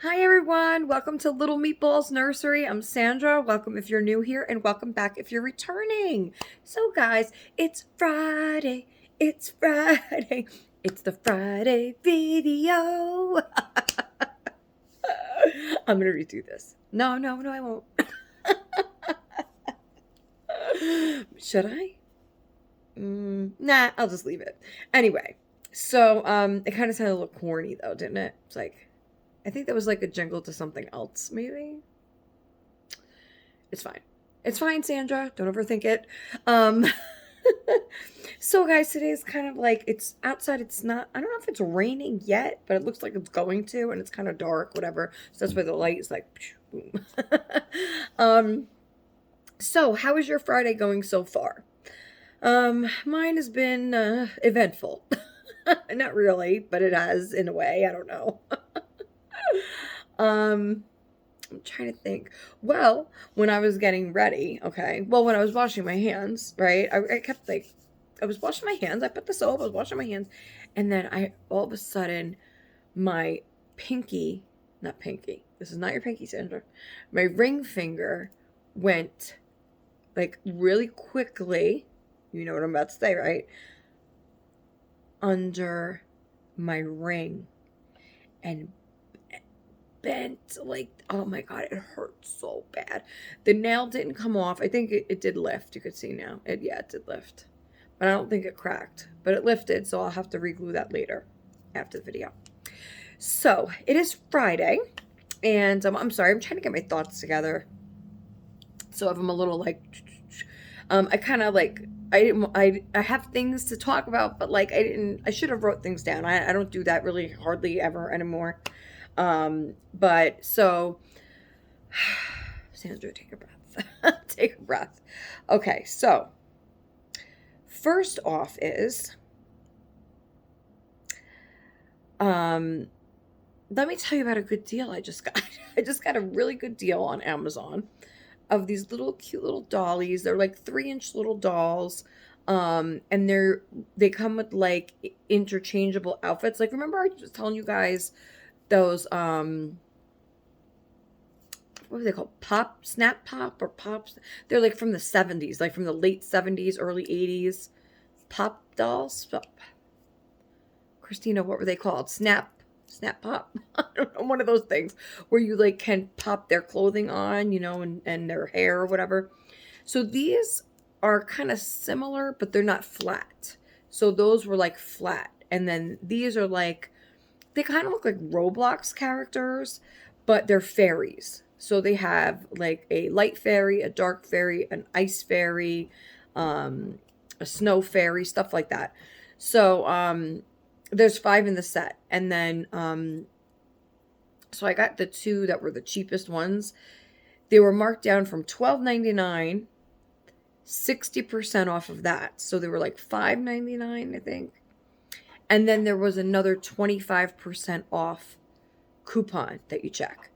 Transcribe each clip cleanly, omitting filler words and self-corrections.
Hi everyone, welcome to Little Meatballs Nursery. I'm Sandra. Welcome if you're new here and welcome back if you're returning. So guys, it's Friday. It's Friday. It's the Friday video. I'm gonna redo this. No, I won't. Should I? Nah, I'll just leave it. Anyway, so it kind of sounded a little corny though, didn't it? It's like I think that was like a jingle to something else, maybe. It's fine. It's fine, Sandra. Don't overthink it. Um so guys, today's kind of like it's outside, it's not I don't know if it's raining yet, but it looks like it's going to, and it's kind of dark, whatever. So that's why the light is like boom. um so how is your Friday going so far? Mine has been eventful. Not really, but it has in a way. I don't know. um I'm trying to think. Well, when I was getting ready, okay. Well, when I was washing my hands, right? I kept like, I was washing my hands. I put the soap. I was washing my hands, and then I all of a sudden, my pinky, not pinky. This is not your pinky, Sandra. My ring finger went like really quickly. You know what I'm about to say, right? Under my ring, and bent like, oh my god, it hurt so bad. The nail didn't come off. I think it did lift. You could see now it did lift, but I don't think it cracked, but it lifted, so I'll have to reglue that later after the video. So it is Friday, and I'm sorry, I'm trying to get my thoughts together, so if I'm a little like I kind of like I have things to talk about, but like I should have wrote things down. I don't do that really hardly ever anymore. But so Sandra, take a breath. Take a breath. Okay, so first off is let me tell you about a good deal I just got. I just got a really good deal on Amazon of these little cute little dollies. They're like 3-inch little dolls. And they come with like interchangeable outfits. Like remember I was telling you guys those what were they called? Pop, Snap Pop, or Pops? They're like from the 70s, like from the late 70s, early 80s. Pop dolls? Christina, what were they called? Snap Pop? I don't know, one of those things where you like can pop their clothing on, and their hair or whatever. So these are kind of similar, but they're not flat. So those were like flat. And then these are like, they kind of look like Roblox characters, but they're fairies. So they have like a light fairy, a dark fairy, an ice fairy, um, a snow fairy, stuff like that. So there's 5 in the set. And then so I got the 2 that were the cheapest ones. They were marked down from $12.99, 60% off of that. So they were like $5.99, I think. And then there was another 25% off coupon that you check.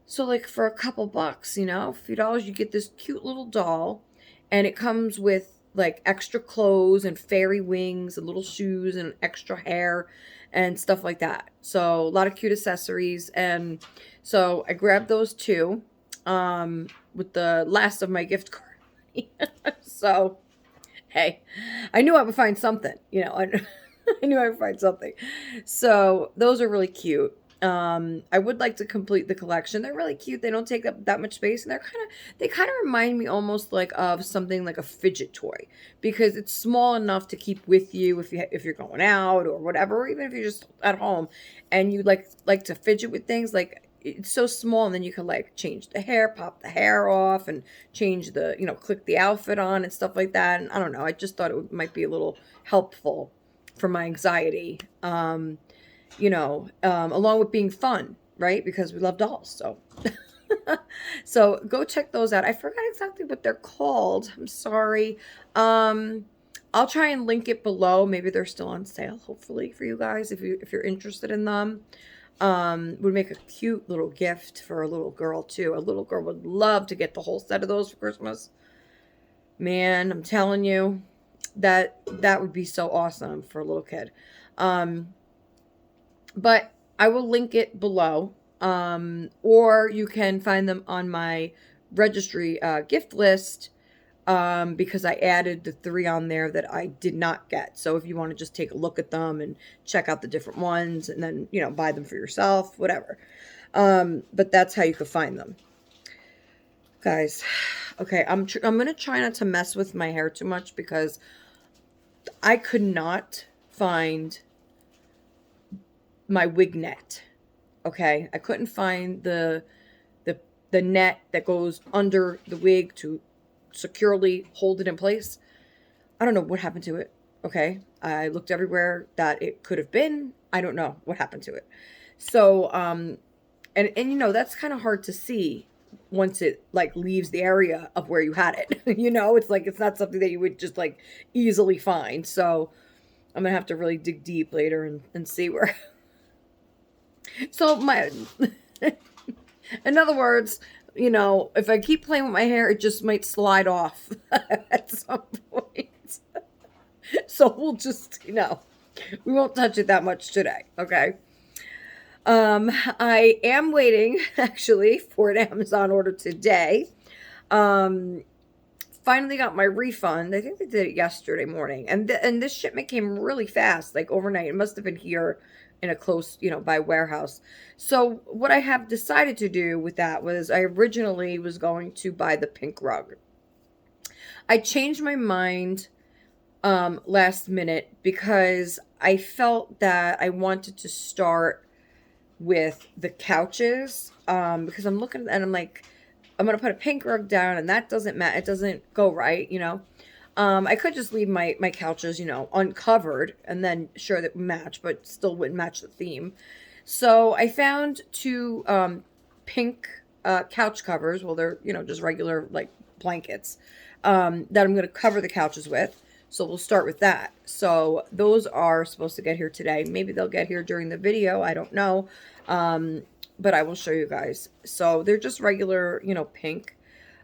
So like for a couple bucks, a few dollars, you get this cute little doll, and it comes with like extra clothes and fairy wings and little shoes and extra hair and stuff like that. So a lot of cute accessories. And so I grabbed those 2 with the last of my gift card money. So hey, I knew I would find something, I knew I would find something. So those are really cute. I would like to complete the collection. They're really cute. They don't take up that much space, and they kind of remind me almost like of something like a fidget toy, because it's small enough to keep with you if you're going out or whatever, or even if you're just at home and you like to fidget with things. Like it's so small, and then you can like change the hair, pop the hair off, and change the click the outfit on and stuff like that. And I don't know, I just thought might be a little helpful for my anxiety, along with being fun, right? Because we love dolls. So so go check those out. I forgot exactly what they're called. I'm sorry. I'll try and link it below. Maybe they're still on sale, hopefully, for you guys if you're interested in them. Would make a cute little gift for a little girl too. A little girl would love to get the whole set of those for Christmas. Man, I'm telling you, that would be so awesome for a little kid. But I will link it below. Or you can find them on my registry gift list, because I added the 3 on there that I did not get. So if you want to just take a look at them and check out the different ones and then, buy them for yourself, whatever. But that's how you could find them. Guys, okay, I'm going to try not to mess with my hair too much because I could not find my wig net. Okay, I couldn't find the net that goes under the wig to securely hold it in place. I don't know what happened to it. Okay, I looked everywhere that it could have been. I don't know what happened to it. So and that's kind of hard to see once it like leaves the area of where you had it. It's like it's not something that you would just like easily find. So I'm gonna have to really dig deep later and see where. So in other words, if I keep playing with my hair, it just might slide off at some point. So we'll just, we won't touch it that much today. Okay. I am waiting actually for an Amazon order today. Finally got my refund. I think they did it yesterday morning, and this shipment came really fast, like overnight. It must have been here in a close, by warehouse. So what I have decided to do with that was I originally was going to buy the pink rug. I changed my mind last minute because I felt that I wanted to start with the couches, because I'm looking and I'm like, I'm gonna put a pink rug down and that doesn't it doesn't go right. I could just leave my couches, uncovered and then sure that match, but still wouldn't match the theme. So I found 2 pink couch covers. Well, they're, just regular like blankets, that I'm going to cover the couches with. So we'll start with that. So those are supposed to get here today. Maybe they'll get here during the video. I don't know. But I will show you guys. So they're just regular, pink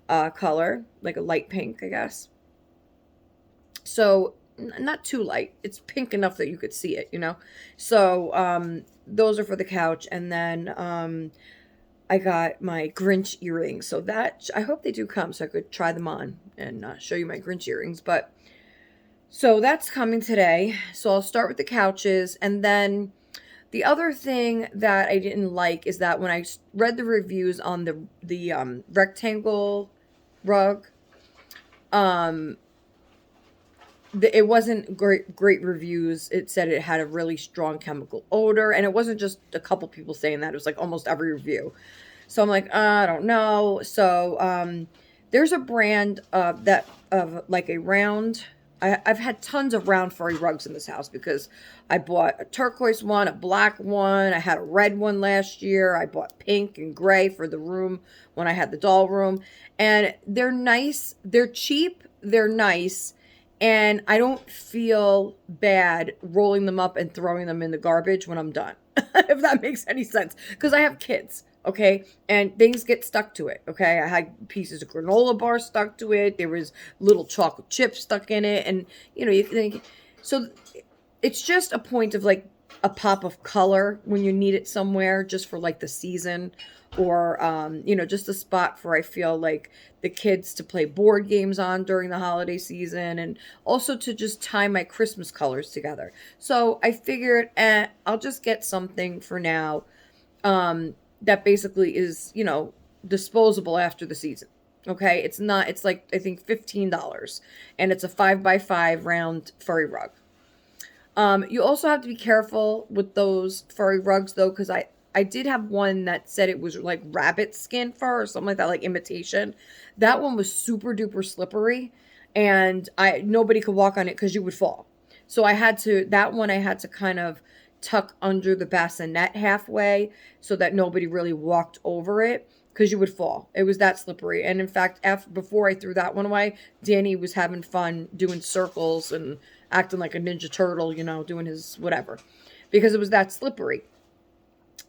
color, like a light pink, I guess. So not too light. It's pink enough that you could see it, So those are for the couch. And then I got my Grinch earrings. So that, I hope they do come so I could try them on and show you my Grinch earrings. But so that's coming today. So I'll start with the couches. And then the other thing that I didn't like is that when I read the reviews on the rectangle rug, it wasn't great reviews. It said it had a really strong chemical odor, and it wasn't just a couple people saying that. It was like almost every review. So I'm like, I don't know. So there's a brand that of like a round. I've had tons of round furry rugs in this house because I bought a turquoise one, a black one. I had a red one last year. I bought pink and gray for the room when I had the doll room. And they're nice. They're cheap. They're nice. And I don't feel bad rolling them up and throwing them in the garbage when I'm done, if that makes any sense. Because I have kids, okay? And things get stuck to it, okay? I had pieces of granola bar stuck to it. There was little chocolate chips stuck in it. And, you think, so it's just a point of like a pop of color when you need it somewhere just for like the season, or just a spot for I feel like the kids to play board games on during the holiday season, and also to just tie my Christmas colors together. So I figured I'll just get something for now that basically is disposable after the season. Okay, it's like I think $15, and it's a 5x5 round furry rug. You also have to be careful with those furry rugs though, because I did have one that said it was like rabbit skin fur or something like that, like imitation. That one was super duper slippery, and nobody could walk on it because you would fall. So I had to kind of tuck under the bassinet halfway so that nobody really walked over it because you would fall. It was that slippery. And in fact, before I threw that one away, Danny was having fun doing circles and acting like a Ninja Turtle, doing his whatever, because it was that slippery.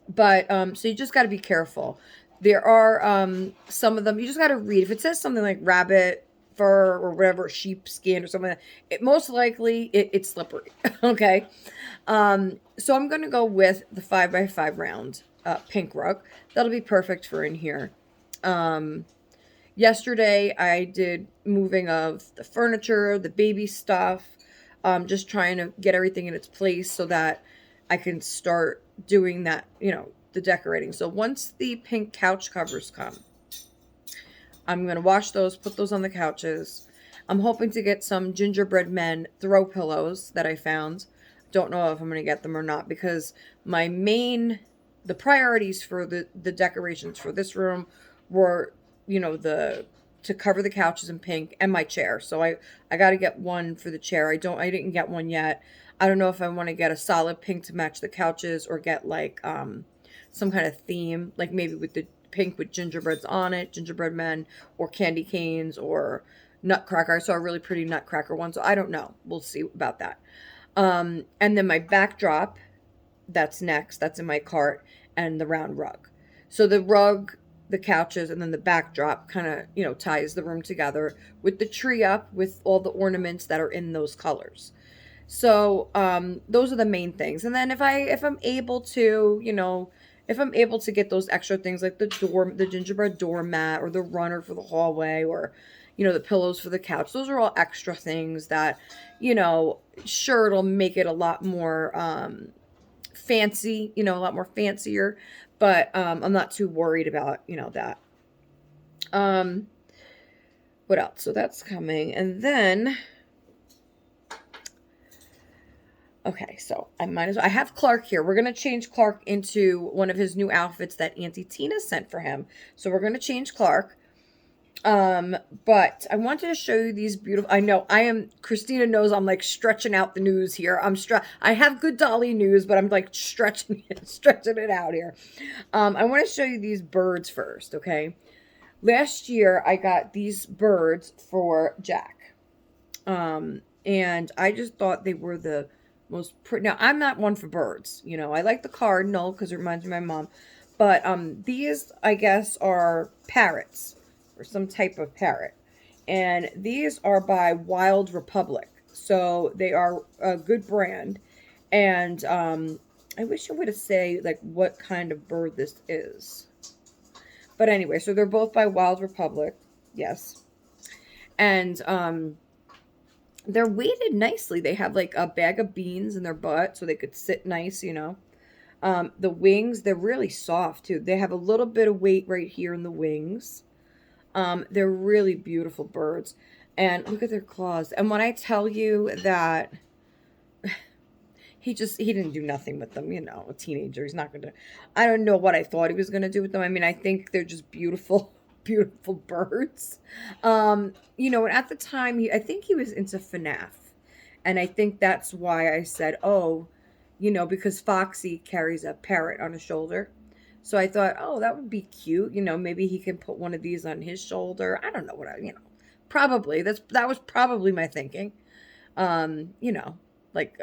But so you just got to be careful. There are some of them you just got to read. If it says something like rabbit fur or whatever, sheepskin or something like that, most likely it's slippery. Okay. So I'm going to go with the 5x5 round pink rug. That'll be perfect for in here. Yesterday I did moving of the furniture, the baby stuff, just trying to get everything in its place so that I can start doing that, the decorating. So once the pink couch covers come, I'm going to wash those, put those on the couches. I'm hoping to get some gingerbread men throw pillows that I found. Don't know if I'm going to get them or not, because the priorities for the decorations for this room were, to cover the couches in pink and my chair. So I got to get one for the chair. I didn't get one yet. I don't know if I want to get a solid pink to match the couches or get like some kind of theme, like maybe with the pink with gingerbreads on it, gingerbread men, or candy canes, or nutcracker. I saw a really pretty nutcracker one, so I don't know. We'll see about that. And then my backdrop, that's next. That's in my cart, and the round rug. So the rug, the couches, and then the backdrop kind of, ties the room together with the tree up with all the ornaments that are in those colors. So those are the main things. And then if I'm able to, if I'm able to get those extra things like the gingerbread doormat or the runner for the hallway, or, the pillows for the couch, those are all extra things that, sure, it'll make it a lot more fancy, a lot more fancier, but I'm not too worried about, that. Um, what else? So that's coming. And then, okay, so I have Clark here. We're going to change Clark into one of his new outfits that Auntie Tina sent for him. So we're going to change Clark. But I wanted to show you these beautiful, I know Christina knows I'm like stretching out the news here. I have good Dolly news, but I'm like stretching it out here. I want to show you these birds first. Okay. Last year I got these birds for Jack. And I just thought they were the most pretty. Now, I'm not one for birds. I like the cardinal because it reminds me of my mom. But these, I guess, are parrots, or some type of parrot. And these are by Wild Republic. So they are a good brand. And I wish I would have said like what kind of bird this is. But anyway, so they're both by Wild Republic. Yes. And they're weighted nicely. They have like a bag of beans in their butt so they could sit nice, The wings, they're really soft too. They have a little bit of weight right here in the wings. They're really beautiful birds. And look at their claws. And when I tell you that he didn't do nothing with them, a teenager. He's not going to, I don't know what I thought he was going to do with them. I mean, I think they're just beautiful, beautiful birds. And at the time, I think he was into FNAF. And I think that's why I said, oh, because Foxy carries a parrot on his shoulder. So I thought, oh, that would be cute. Maybe he can put one of these on his shoulder. I don't know probably. That was probably my thinking. Like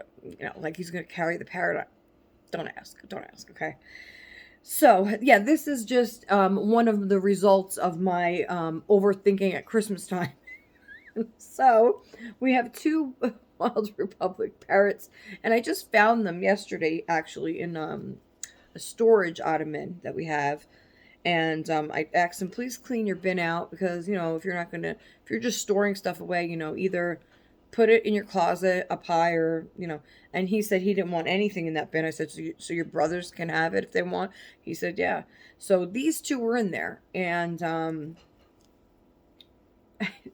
he's going to carry the parrot. Don't ask, okay? So, yeah, this is just one of the results of my overthinking at Christmas time. So, we have two Wild Republic parrots, and I just found them yesterday, actually, in a storage ottoman that we have. And I asked him, please clean your bin out, because, if you're just storing stuff away, either put it in your closet up high, or, and he said he didn't want anything in that bin. I said, so your brothers can have it if they want? He said, yeah. So these two were in there, and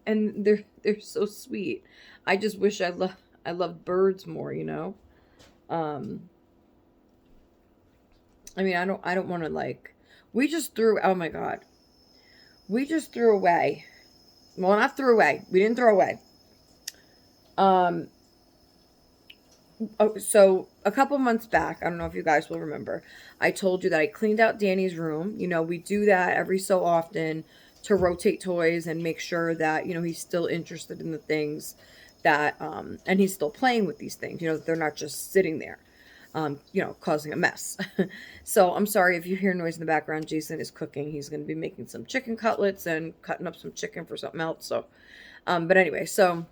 and they're so sweet. I just wish I loved birds more, I mean, I don't want to we just threw, oh my God. We just threw away. Well, not threw away. We didn't throw away. So a couple months back, I don't know if you guys will remember, I told you that I cleaned out Danny's room. We do that every so often to rotate toys and make sure that, he's still interested in the things that, and he's still playing with these things, they're not just sitting there, causing a mess. So I'm sorry if you hear noise in the background. Jason is cooking. He's going to be making some chicken cutlets and cutting up some chicken for something else. So, But anyway, so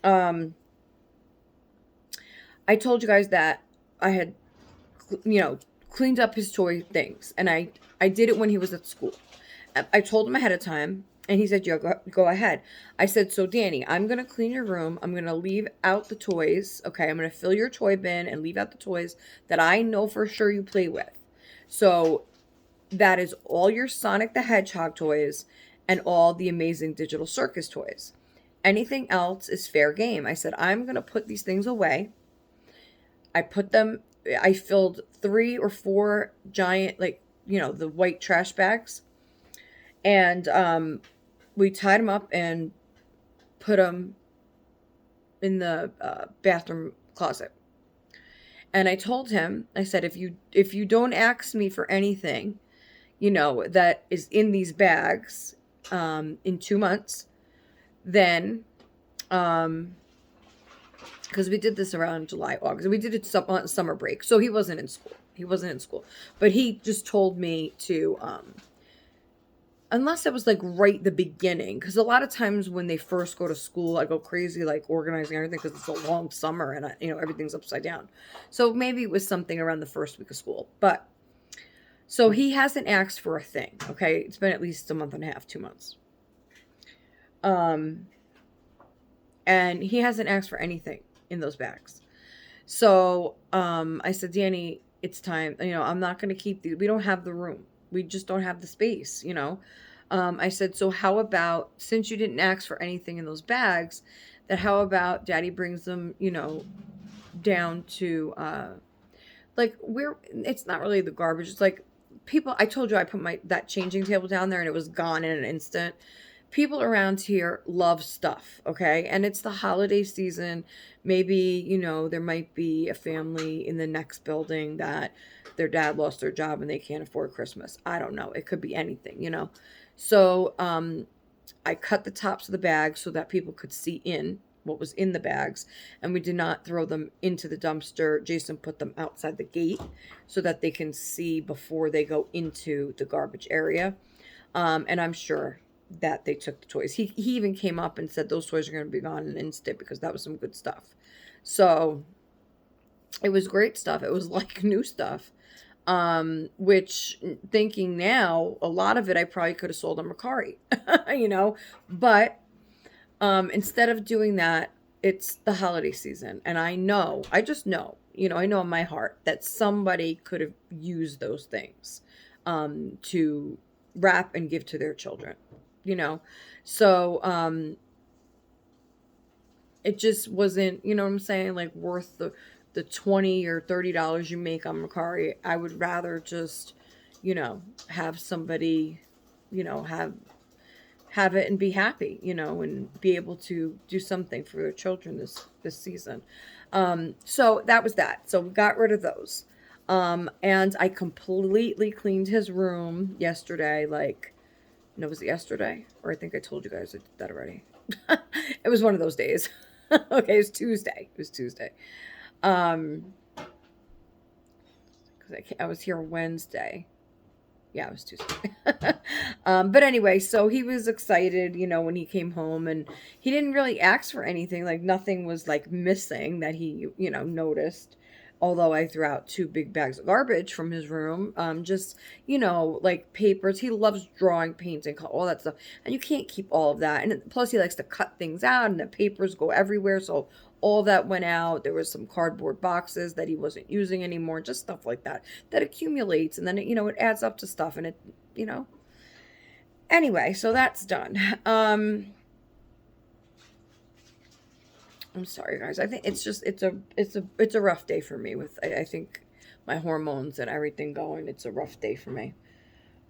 um, I told you guys that I had, you know, cleaned up his toy things, and I did it when he was at school. I told him ahead of time, and he said, "Yeah, go ahead." I said, "So, Danny, I'm gonna clean your room. I'm gonna leave out the toys. Okay, I'm gonna fill your toy bin and leave out the toys that I know for sure you play with. So that is all your Sonic the Hedgehog toys and all the Amazing Digital Circus toys. Anything else is fair game." I said, "I'm gonna put these things away." I put them. I filled 3 or 4 giant, like, the white trash bags, and we tied them up and put them in the bathroom closet. And I told him, I said, if you don't ask me for anything, that is in these bags, in 2 months, then, because we did this around July, August, we did it on summer break, so he wasn't in school. But he just told me to, unless it was like right the beginning, because a lot of times when they first go to school, I go crazy like organizing everything because it's a long summer and everything's upside down. So maybe it was something around the first week of school. But so he hasn't asked for a thing. Okay, it's been at least a month and a half, 2 months, and he hasn't asked for anything in those bags. So I said, "Danny, it's time. I'm not going to keep these. We don't have the room. We just don't have the space, I said, "So how about, since you didn't ask for anything in those bags, that how about Daddy brings them, down to, like, where it's not really the garbage. It's like, people, I told you I put that changing table down there and it was gone in an instant. People around here love stuff, okay? And it's the holiday season. Maybe, there might be a family in the next building that their dad lost their job and they can't afford Christmas. I don't know. It could be anything. So I cut the tops of the bags so that people could see in what was in the bags, and we did not throw them into the dumpster. Jason put them outside the gate so that they can see before they go into the garbage area. And I'm sure that they took the toys. He even came up and said those toys are going to be gone in an instant because that was some good stuff. So it was great stuff. It was like new stuff. Which, thinking now, a lot of it I probably could have sold on Mercari, but instead of doing that, it's the holiday season, and I just know, I know in my heart that somebody could have used those things to wrap and give to their children, so it just wasn't, what I'm saying, like, worth the $20 or $30 you make on Mercari. I would rather just, have somebody, have it and be happy, and be able to do something for their children this season. So that was that. So we got rid of those. And I completely cleaned his room yesterday. Like, no, was it yesterday? Or I think I told you guys I did that already. It was one of those days. Okay, it was Tuesday. Because I was here Wednesday. Yeah, it was Tuesday. But anyway, so he was excited, when he came home, and he didn't really ask for anything. Like, nothing was like missing that he, noticed. Although I threw out 2 big bags of garbage from his room, just, like papers. He loves drawing, painting, all that stuff. And you can't keep all of that. And plus he likes to cut things out, and the papers go everywhere. So all that went out. There was some cardboard boxes that he wasn't using anymore, just stuff like that accumulates, and then it adds up to stuff, and anyway, so that's done. I'm sorry, guys. I think it's a rough day for me with, I think, my hormones and everything going. It's a rough day for me.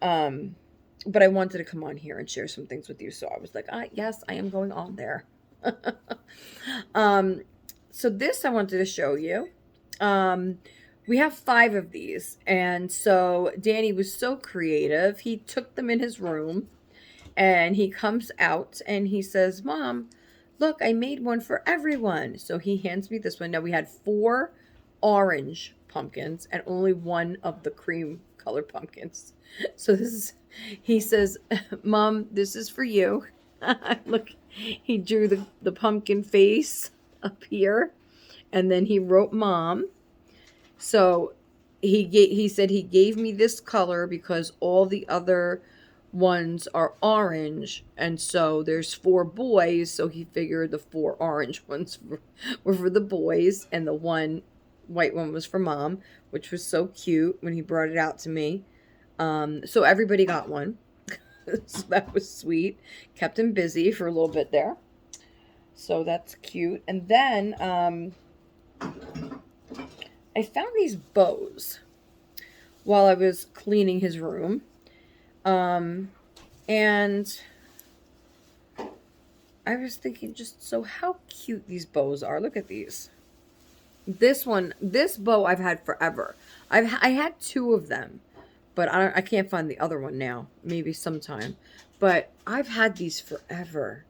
But I wanted to come on here and share some things with you, so I was like, yes, I am going on there. So this I wanted to show you. We have 5 of these, and so Danny was so creative. He took them in his room, and he comes out and he says, "Mom, look, I made one for everyone." So he hands me this one. Now, we had 4 orange pumpkins and only 1 of the cream colored pumpkins. So he says, "Mom, this is for you." Look, he drew the pumpkin face up here, and then he wrote mom. So he said he gave me this color because all the other ones are orange, and so there's 4 boys, so he figured the 4 orange ones were for the boys, and the one white one was for mom, which was so cute when he brought it out to me. So everybody got one. So that was sweet. Kept him busy for a little bit there. So that's cute. And then I found these bows while I was cleaning his room. And I was thinking just so how cute these bows are. Look at these. This bow I've had forever. I had 2 of them, but I can't find the other one now. Maybe sometime. But I've had these forever.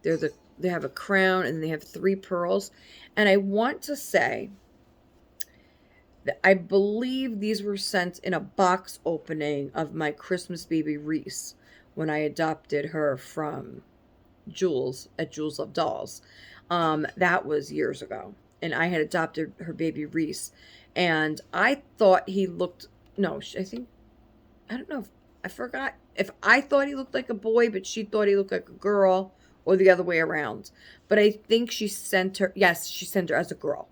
They have a crown and they have 3 pearls. And I want to say that I believe these were sent in a box opening of my Christmas baby Reese when I adopted her from Jules at Jules Love Dolls. That was years ago. And I had adopted her baby Reese. And I thought he looked, no, I don't know, I forgot if I thought he looked like a boy, but she thought he looked like a girl, or the other way around. But I think she sent her as a girl.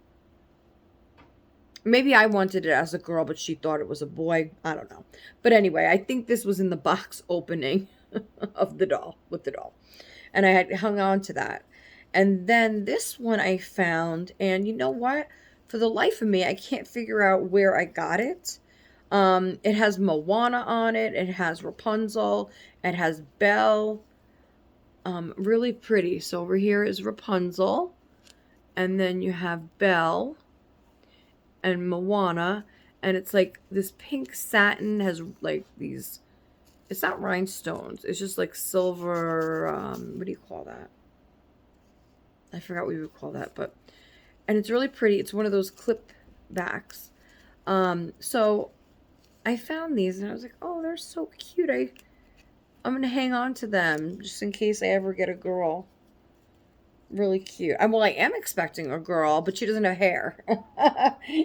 Maybe I wanted it as a girl, but she thought it was a boy. I don't know. But anyway, I think this was in the box opening of the doll, with the doll. And I had hung on to that. And then this one I found, and you know what? For the life of me, I can't figure out where I got it. It has Moana on it. It has Rapunzel. It has Belle. Really pretty. So over here is Rapunzel. And then you have Belle and Moana. And it's like this pink satin has like these, it's not rhinestones. It's just like silver, what do you call that? I forgot what we would call that, but, and it's really pretty. It's one of those clip backs. So I found these and I was like, oh, they're so cute. I'm going to hang on to them just in case I ever get a girl. Really cute. I am expecting a girl, but she doesn't have hair.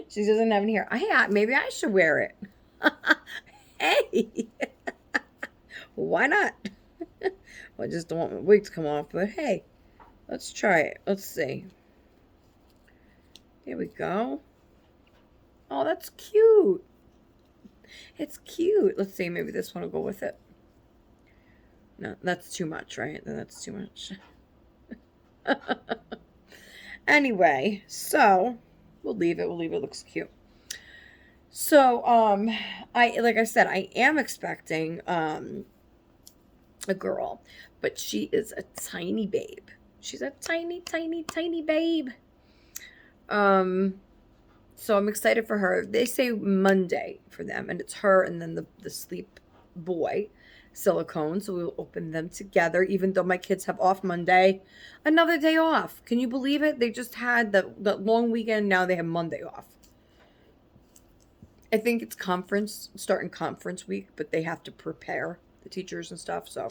She doesn't have any hair. Maybe I should wear it. Hey, why not? Well, I just don't want my wig to come off, but hey. Let's try it. Let's see. There we go. Oh, that's cute. It's cute. Let's see. Maybe this one will go with it. No, that's too much, right? That's too much. Anyway, so we'll leave it. It looks cute. So, like I said, I am expecting a girl, but she is a tiny babe. She's a tiny, tiny, tiny babe. So I'm excited for her. They say Monday for them, and it's her and then the sleep boy, Silicone. So we'll open them together, even though my kids have off Monday. Another day off. Can you believe it? They just had that long weekend. Now they have Monday off. I think it's starting conference week, but they have to prepare the teachers and stuff, so.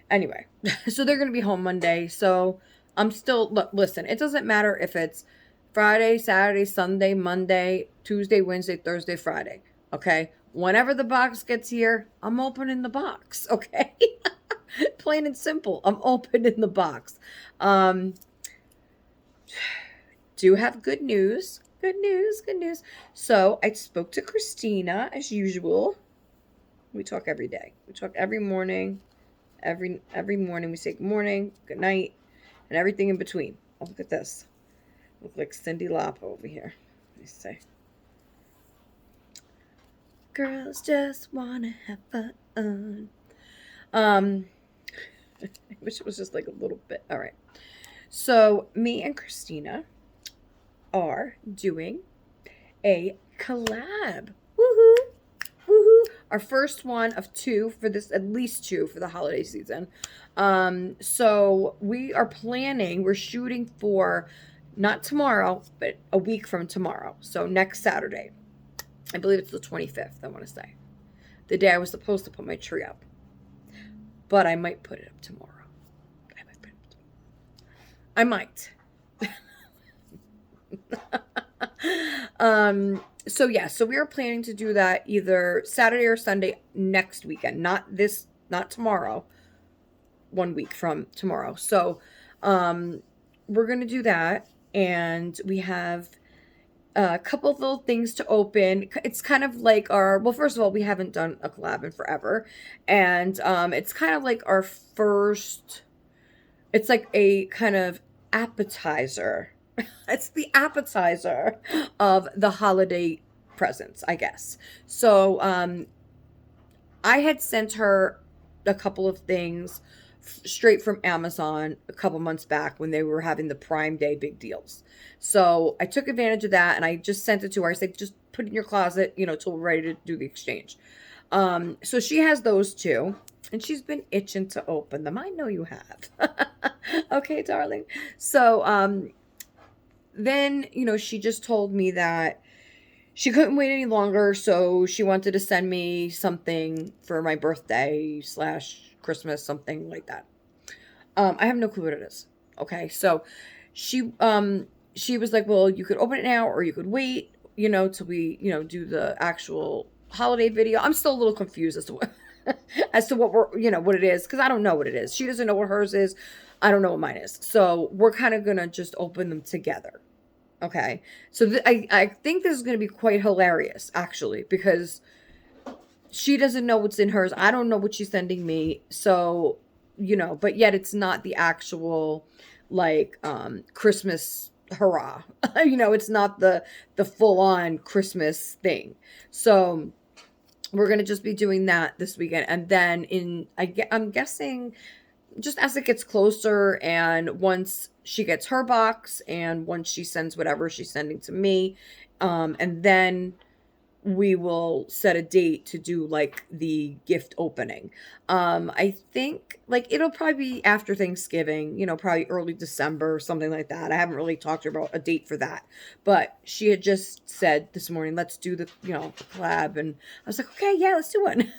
Anyway, so they're going to be home Monday. So I'm still, listen, it doesn't matter if it's Friday, Saturday, Sunday, Monday, Tuesday, Wednesday, Thursday, Friday. Okay. Whenever the box gets here, I'm opening the box. Okay. Plain and simple. I'm opening the box. Do have good news. Good news. So I spoke to Christina as usual. We talk every day. We talk every morning. Every morning we say good morning, good night, and everything in between. Oh, look at this. Look like Cindy Lauper over here. Let me say. Girls just wanna have fun. I wish it was just like a little bit. All right. So me and Christina are doing a collab. Woohoo! Woohoo! Our first one of 2 for this, at least 2 for the holiday season. So we're shooting for not tomorrow, but a week from tomorrow. So next Saturday. I believe it's the 25th, I want to say. The day I was supposed to put my tree up. but I might put it up tomorrow. I might. So yeah, so we are planning to do that either Saturday or Sunday next weekend, not tomorrow, 1 week from tomorrow. So, we're going to do that. And we have a couple of little things to open. It's kind of like well, first of all, we haven't done a collab in forever. And, it's kind of like our first, it's like a kind of appetizer. It's the appetizer of the holiday presents, I guess. So, I had sent her a couple of things straight from Amazon a couple months back when they were having the Prime Day big deals. So I took advantage of that and I just sent it to her. I said, just put it in your closet, till we're ready to do the exchange. So she has those two. And she's been itching to open them. I know you have. Okay, darling. So, then, she just told me that she couldn't wait any longer. So she wanted to send me something for my birthday / Christmas, something like that. I have no clue what it is. Okay. So she was like, well, you could open it now or you could wait, till we, do the actual holiday video. I'm still a little confused as to what, as to what we're, what it is. Because I don't know what it is. She doesn't know what hers is. I don't know what mine is. So we're kind of going to just open them together. Okay. So I think this is going to be quite hilarious, actually, because she doesn't know what's in hers. I don't know what she's sending me. So, but yet it's not the actual, like, Christmas hurrah. It's not the full on Christmas thing. So we're going to just be doing that this weekend. And then I'm guessing just as it gets closer and once she gets her box and once she sends whatever she's sending to me, and then we will set a date to do like the gift opening. I think like it'll probably be after Thanksgiving, probably early December or something like that. I haven't really talked to her about a date for that, but she had just said this morning, let's do the, the collab. And I was like, okay, yeah, let's do one.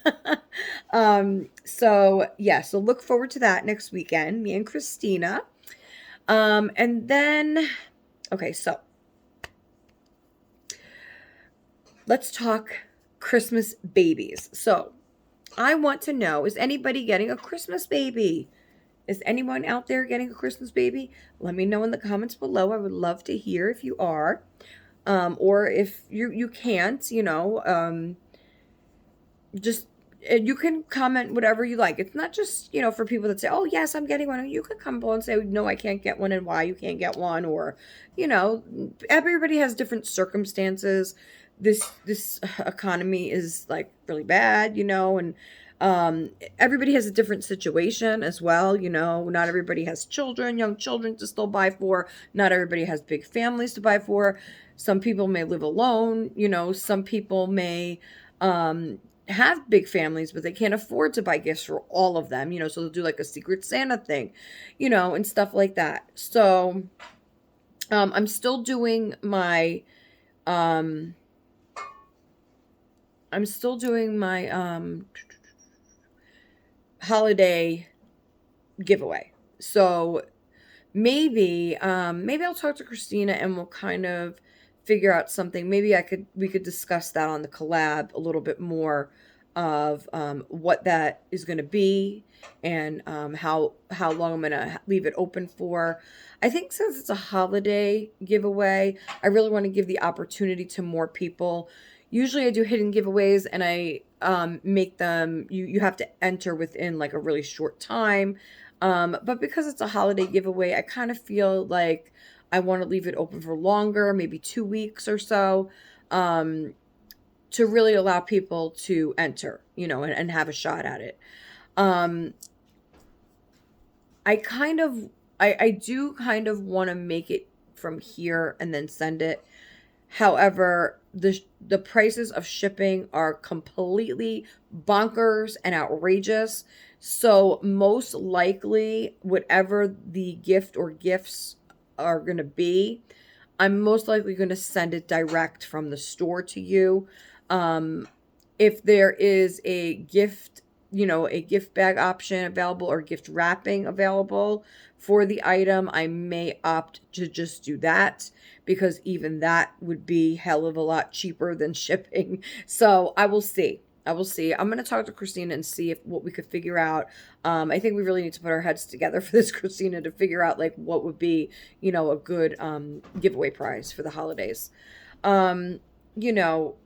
So yeah, so look forward to that next weekend, me and Christina. And then, okay, so let's talk Christmas babies. So I want to know, is anybody getting a Christmas baby? Is anyone out there getting a Christmas baby? Let me know in the comments below. I would love to hear if you are. Or if you can't, just you can comment whatever you like. It's not just, for people that say, oh, yes, I'm getting one. You could come below and say, no, I can't get one and why you can't get one. Or, everybody has different circumstances. This economy is like really bad, and everybody has a different situation as well. Not everybody has young children to still buy for. Not everybody has big families to buy for. Some people may live alone. Some people may have big families, but they can't afford to buy gifts for all of them, so they'll do like a Secret Santa thing, and stuff like that. So I'm still doing my holiday giveaway. So maybe I'll talk to Christina and we'll kind of figure out something. Maybe we could discuss that on the collab a little bit more of what that is going to be and how long I'm going to leave it open for. I think since it's a holiday giveaway, I really want to give the opportunity to more people. Usually I do hidden giveaways and I make them, you have to enter within like a really short time. But because it's a holiday giveaway, I kind of feel like I want to leave it open for longer, maybe 2 weeks or so, to really allow people to enter, and have a shot at it. I do kind of want to make it from here and then send it. However, the prices of shipping are completely bonkers and outrageous. So most likely, whatever the gift or gifts are going to be, I'm most likely going to send it direct from the store to you. If there is a gift a gift bag option available or gift wrapping available for the item, I may opt to just do that, because even that would be hell of a lot cheaper than shipping. So I will see. I will see. I'm going to talk to Christina and see if what we could figure out. I think we really need to put our heads together for this, Christina, to figure out like what would be, a good giveaway prize for the holidays. Um, you know,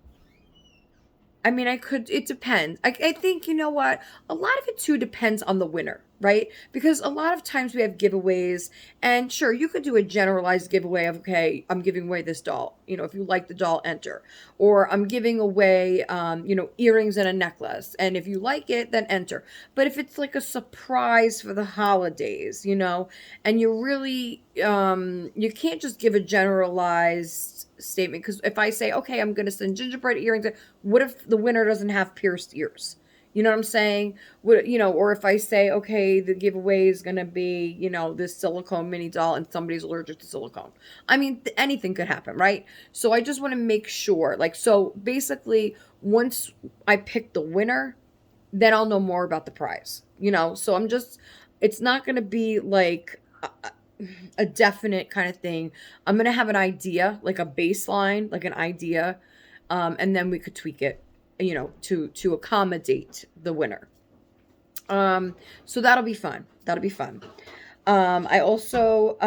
I mean, it depends. I think, you know what? A lot of it too depends on the winner, right? Because a lot of times we have giveaways, and sure, you could do a generalized giveaway of, okay, I'm giving away this doll. If you like the doll, enter. Or I'm giving away, earrings and a necklace. And if you like it, then enter. But if it's like a surprise for the holidays, and you really, you can't just give a generalized statement, because if I say, okay, I'm going to send gingerbread earrings, what if the winner doesn't have pierced ears? You know what I'm saying? Or if I say, okay, the giveaway is going to be, this silicone mini doll and somebody's allergic to silicone. I mean, anything could happen, right? So I just want to make sure, so basically, once I pick the winner, then I'll know more about the prize, So it's not going to be like a definite kind of thing. I'm going to have an idea, like a baseline, like an idea. And then we could tweak it, to accommodate the winner. So that'll be fun. That'll be fun. I also,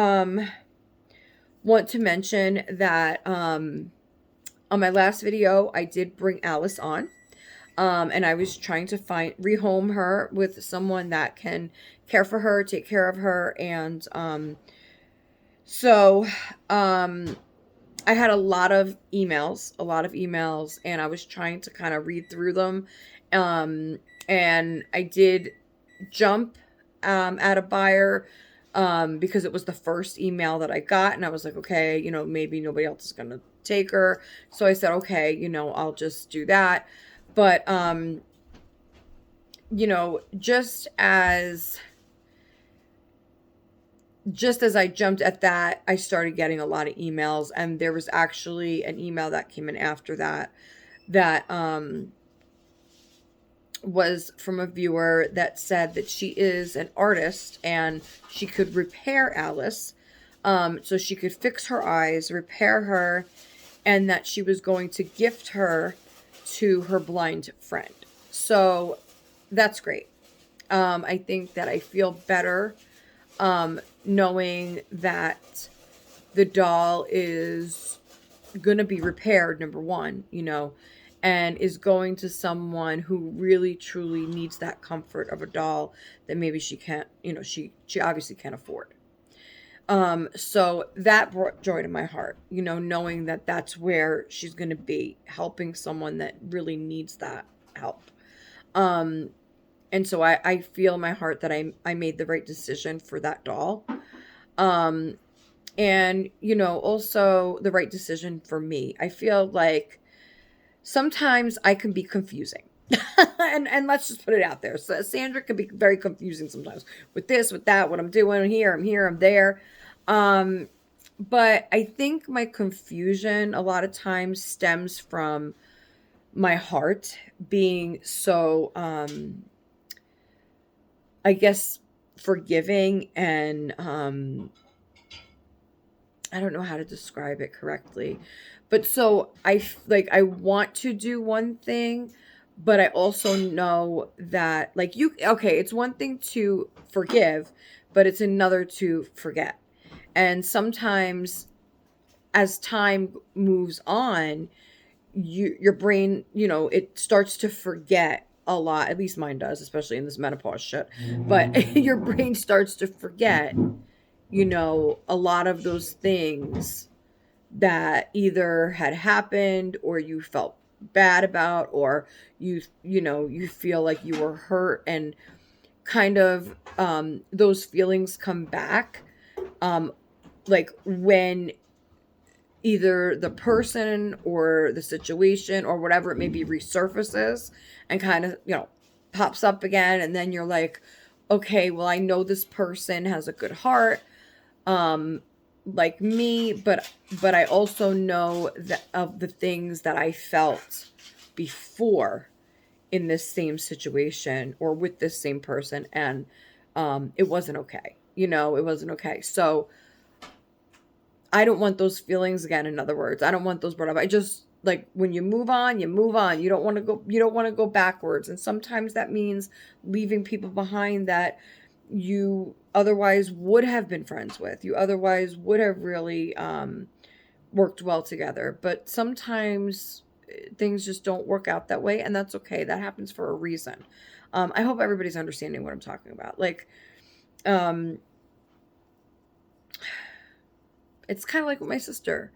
want to mention that, on my last video, I did bring Alice on. And I was trying to rehome her with someone that can care for her, take care of her. And, so, I had a lot of emails, and I was trying to kind of read through them. And I did jump, at a buyer, because it was the first email that I got, and I was like, okay, maybe nobody else is going to take her. So I said, okay, I'll just do that. But, just as I jumped at that, I started getting a lot of emails, and there was actually an email that came in after that was from a viewer that said that she is an artist and she could repair Alice. So she could fix her eyes, repair her, and that she was going to gift her to her blind friend. So that's great. I think that I feel better, knowing that the doll is going to be repaired, number one, and is going to someone who really truly needs that comfort of a doll that maybe she can't, she obviously can't afford. So that brought joy to my heart, knowing that that's where she's going to be, helping someone that really needs that help. And so I feel in my heart that I made the right decision for that doll. And, also the right decision for me. I feel like sometimes I can be confusing. and let's just put it out there. So Sandra can be very confusing sometimes with this, with that, what I'm doing I'm here, I'm there. But I think my confusion a lot of times stems from my heart being so, I guess, forgiving, and I don't know how to describe it correctly. But so I want to do one thing, but I also know that it's one thing to forgive, but it's another to forget. And sometimes as time moves on, your brain, it starts to forget a lot. At least mine does, especially in this menopause shit. But your brain starts to forget, a lot of those things that either had happened or you felt bad about, or you feel like you were hurt, and kind of those feelings come back when either the person or the situation or whatever it may be resurfaces and kind of, pops up again. And then you're like, okay, well, I know this person has a good heart, like me, but I also know that of the things that I felt before in this same situation or with this same person, and it wasn't okay. It wasn't okay. So I don't want those feelings again. In other words, I don't want those brought up. I just like when you move on, you move on. You don't want to go backwards. And sometimes that means leaving people behind that you otherwise would have been friends with. You otherwise would have really worked well together. But sometimes things just don't work out that way, and that's okay. That happens for a reason. I hope everybody's understanding what I'm talking about. Like, it's kind of like with my sister.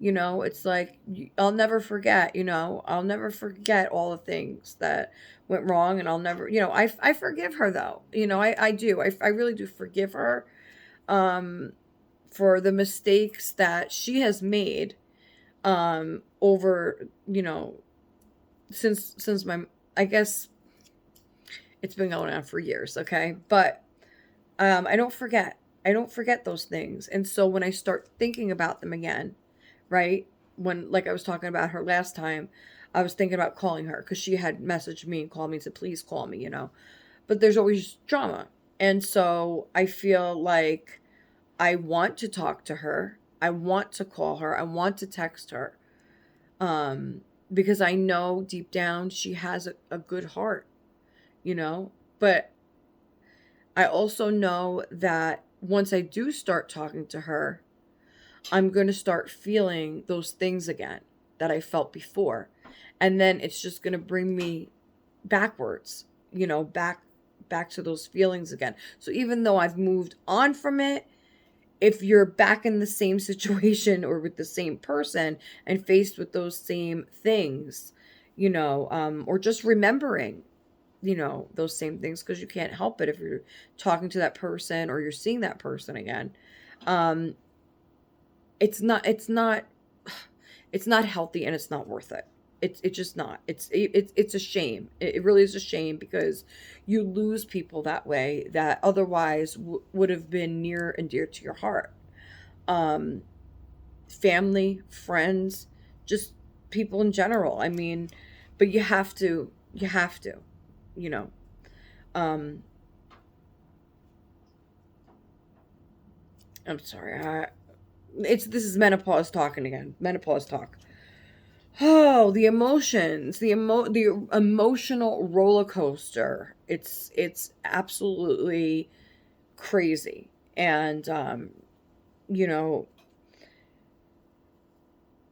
It's like I'll never forget. I'll never forget all the things that went wrong, and I'll never. I forgive her though. I do. I really do forgive her, for the mistakes that she has made, over since my, I guess it's been going on for years. Okay, but I don't forget. I don't forget those things. And so when I start thinking about them again, right? When, like I was talking about her last time, I was thinking about calling her because she had messaged me and called me and said, please call me, But there's always drama. And so I feel like I want to talk to her. I want to call her. I want to text her. Because I know deep down she has a good heart, But I also know that once I do start talking to her, I'm going to start feeling those things again that I felt before. And then it's just going to bring me backwards, back to those feelings again. So even though I've moved on from it, if you're back in the same situation or with the same person and faced with those same things, or just remembering those same things, because you can't help it if you're talking to that person or you're seeing that person again. It's not healthy, and it's not worth it. It's just not. It's a shame. It really is a shame, because you lose people that way that otherwise would have been near and dear to your heart. Family, friends, just people in general. I mean, but you have to, you know. Um, I'm sorry. This is menopause talking again. Menopause talk. Oh, the emotions, the emotional roller coaster. It's absolutely crazy. And you know,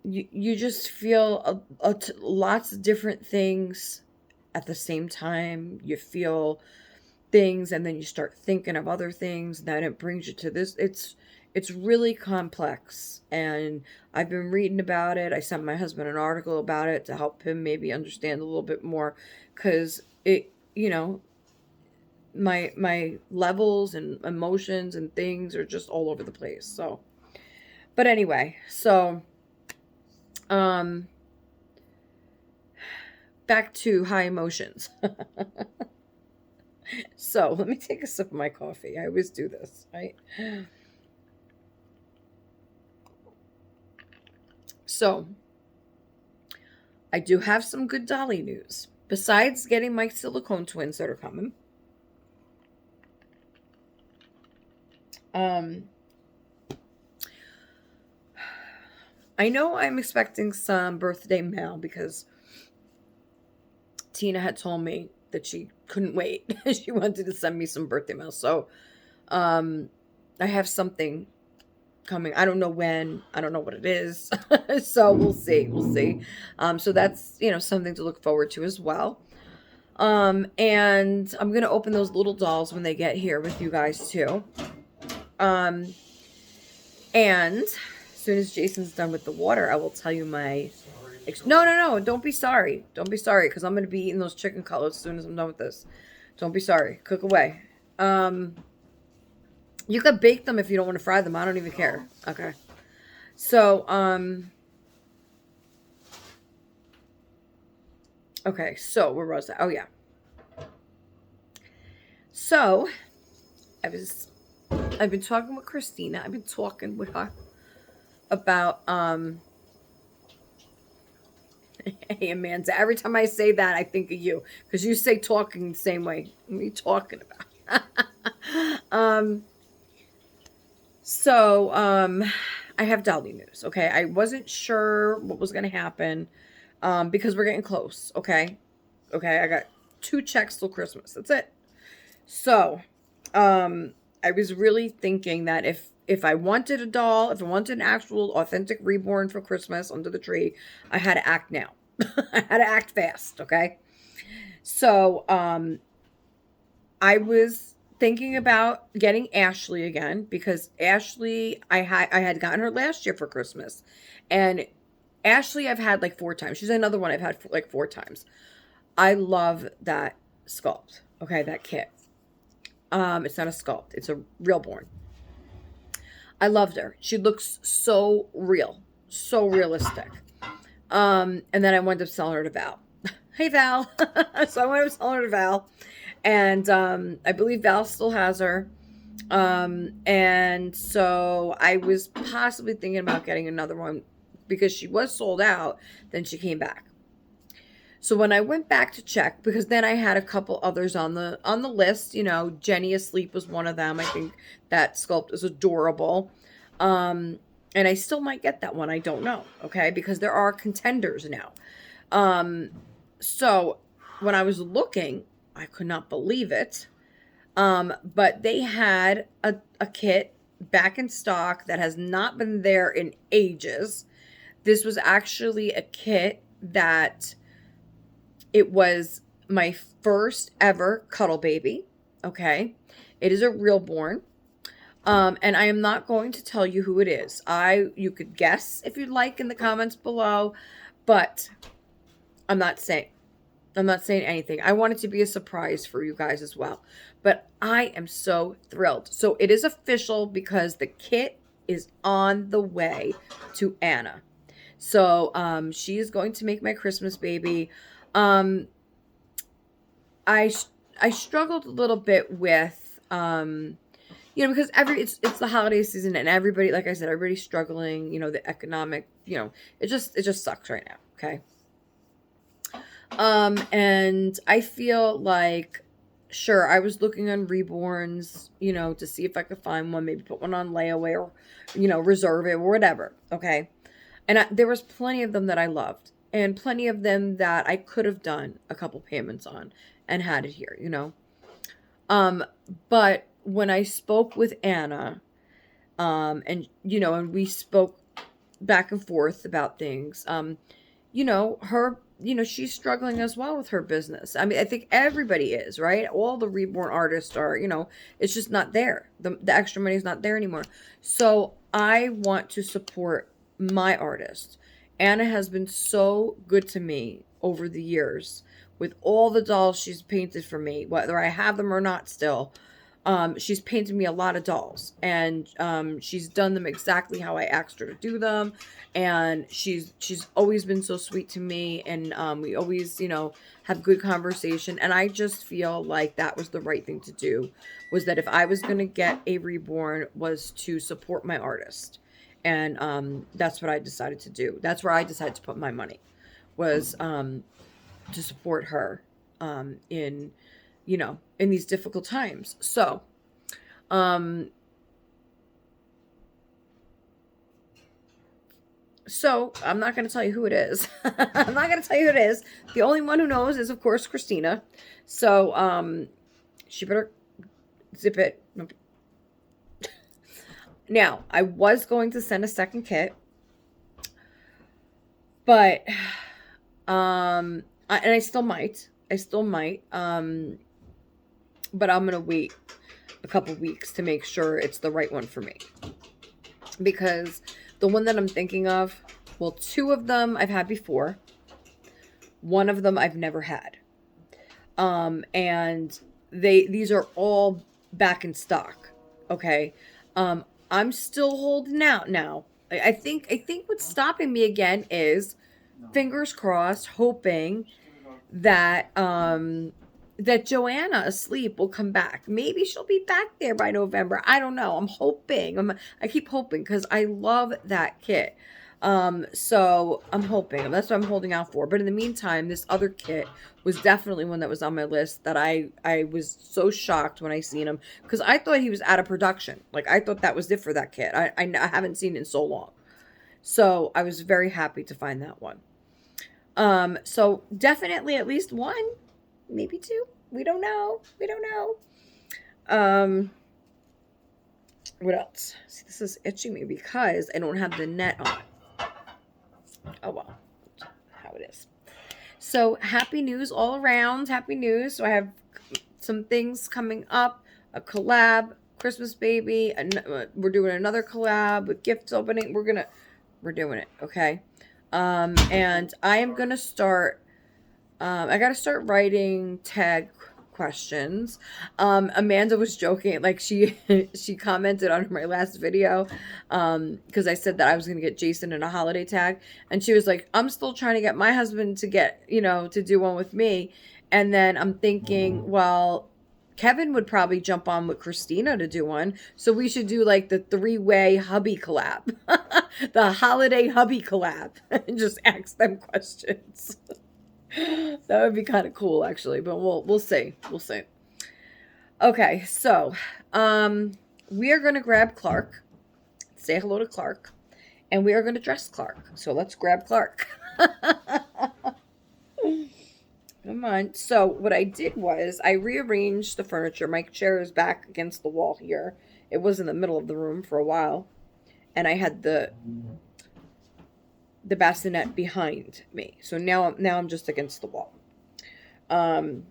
you just feel lots of different things at the same time. You feel things, and then you start thinking of other things, and then it brings you to this. It's really complex, and I've been reading about it. I sent my husband an article about it to help him maybe understand a little bit more, because it, my levels and emotions and things are just all over the place. So, but anyway, so um back to high emotions. So let me take a sip of my coffee. I always do this, right? So I do have some good Dolly news. Besides getting my silicone twins that are coming, I know I'm expecting some birthday mail, because Tina had told me that she couldn't wait. She wanted to send me some birthday mail. So I have something coming. I don't know when. I don't know what it is. So we'll see. We'll see. So that's, something to look forward to as well. And I'm gonna open those little dolls when they get here with you guys too. And as soon as Jason's done with the water, I will tell you my. No! Don't be sorry. Don't be sorry, because I'm gonna be eating those chicken cutlets as soon as I'm done with this. Don't be sorry. Cook away. You could bake them if you don't want to fry them. I don't even care. Okay. So, okay, so where was I? Oh, yeah. So, I've been talking with Christina. I've been talking with her about, Hey, Amanda, every time I say that, I think of you because you say talking the same way. What are you talking about? um, so, I have Dolly news. Okay, I wasn't sure what was going to happen, because we're getting close. Okay, I got 2 checks till Christmas. That's it. So, um, I was really thinking that if I wanted a doll, if I wanted an actual authentic reborn for Christmas under the tree, I had to act now. I had to act fast, okay? So, I was thinking about getting Ashley again because Ashley I had gotten her last year for Christmas. And Ashley I've had like 4 times. She's another one I've had like 4 times. I love that sculpt. Okay, that kit. It's not a sculpt, it's a reborn. I loved her. She looks so real, so realistic. And then I wound up selling her to Val. Hey Val. So I wound up selling her to Val. And I believe Val still has her. And so I was possibly thinking about getting another one because she was sold out. Then she came back. So when I went back to check, because then I had a couple others on the list, you know, Jenny Asleep was one of them. I think that sculpt is adorable. And I still might get that one. I don't know. Okay. Because there are contenders now. So when I was looking, I could not believe it. But they had a kit back in stock that has not been there in ages. This was actually a kit that it was my first ever cuddle baby. Okay. It is a reborn. And I am not going to tell you who it is. You could guess if you'd like in the comments below, but I'm not saying anything. I want it to be a surprise for you guys as well. But I am so thrilled. So it is official because the kit is on the way to Anna. So she is going to make my Christmas baby. I struggled a little bit with you know, because it's the holiday season and everybody, like I said, everybody's struggling, you know, the economic, you know, it just sucks right now, okay? And I feel like, sure, I was looking on Reborns, you know, to see if I could find one, maybe put one on layaway or, you know, reserve it or whatever, okay? And there was plenty of them that I loved and plenty of them that I could have done a couple payments on and had it here, you know? But when I spoke with Anna, and, you know, and we spoke back and forth about things, you know, she's struggling as well with her business. I mean, I think everybody is, right? All the reborn artists are, you know, it's just not there. The extra money is not there anymore. So I want to support my artist. Anna has been so good to me over the years with all the dolls she's painted for me, whether I have them or not still. She's painted me a lot of dolls, and she's done them exactly how I asked her to do them, and she's always been so sweet to me, and we always, you know, have good conversation, and I just feel like that was the right thing to do, was that if I was going to get a reborn, was to support my artist, and that's what I decided to do. That's where I decided to put my money, was to support her in, you know, in these difficult times. So, I'm not going to tell you who it is. I'm not going to tell you who it is. The only one who knows is, of course, Christina. So, she better zip it. Now, I was going to send a second kit, but, and I still might. But I'm going to wait a couple weeks to make sure it's the right one for me. Because the one that I'm thinking of, well, 2 of them I've had before. 1 of them I've never had. And these are all back in stock. Okay. I'm still holding out now. I think what's stopping me again is, fingers crossed, hoping that that Joanna Asleep will come back. Maybe she'll be back there by November. I don't know. I'm hoping. I keep hoping because I love that kit. So I'm hoping. That's what I'm holding out for. But in the meantime, this other kit was definitely one that was on my list that I was so shocked when I seen him because I thought he was out of production. Like I thought that was it for that kit. I haven't seen it in so long. So I was very happy to find that one. So definitely at least one, maybe two. We don't know. We don't know. What else? See, this is itching me because I don't have the net on. Oh well, how it is. So happy news all around. Happy news. So I have some things coming up. A collab, Christmas baby. We're doing another collab with gifts opening. We're doing it. Okay. And I am gonna start. I gotta start writing tag questions. Amanda was joking, like she she commented on my last video, because I said that I was gonna get Jason in a holiday tag, and she was like, "I'm still trying to get my husband to get to do one with me," and then I'm thinking, well. Kevin would probably jump on with Christina to do one. So we should do like the three-way hubby collab. The holiday hubby collab. And just ask them questions. That would be kind of cool, actually, but we'll see. We'll see. Okay, so we are gonna grab Clark, say hello to Clark, and we are gonna dress Clark. So let's grab Clark. Come on. So what I did was I rearranged the furniture. My chair is back against the wall here. It was in the middle of the room for a while, and I had the bassinet behind me. So now I'm just against the wall. You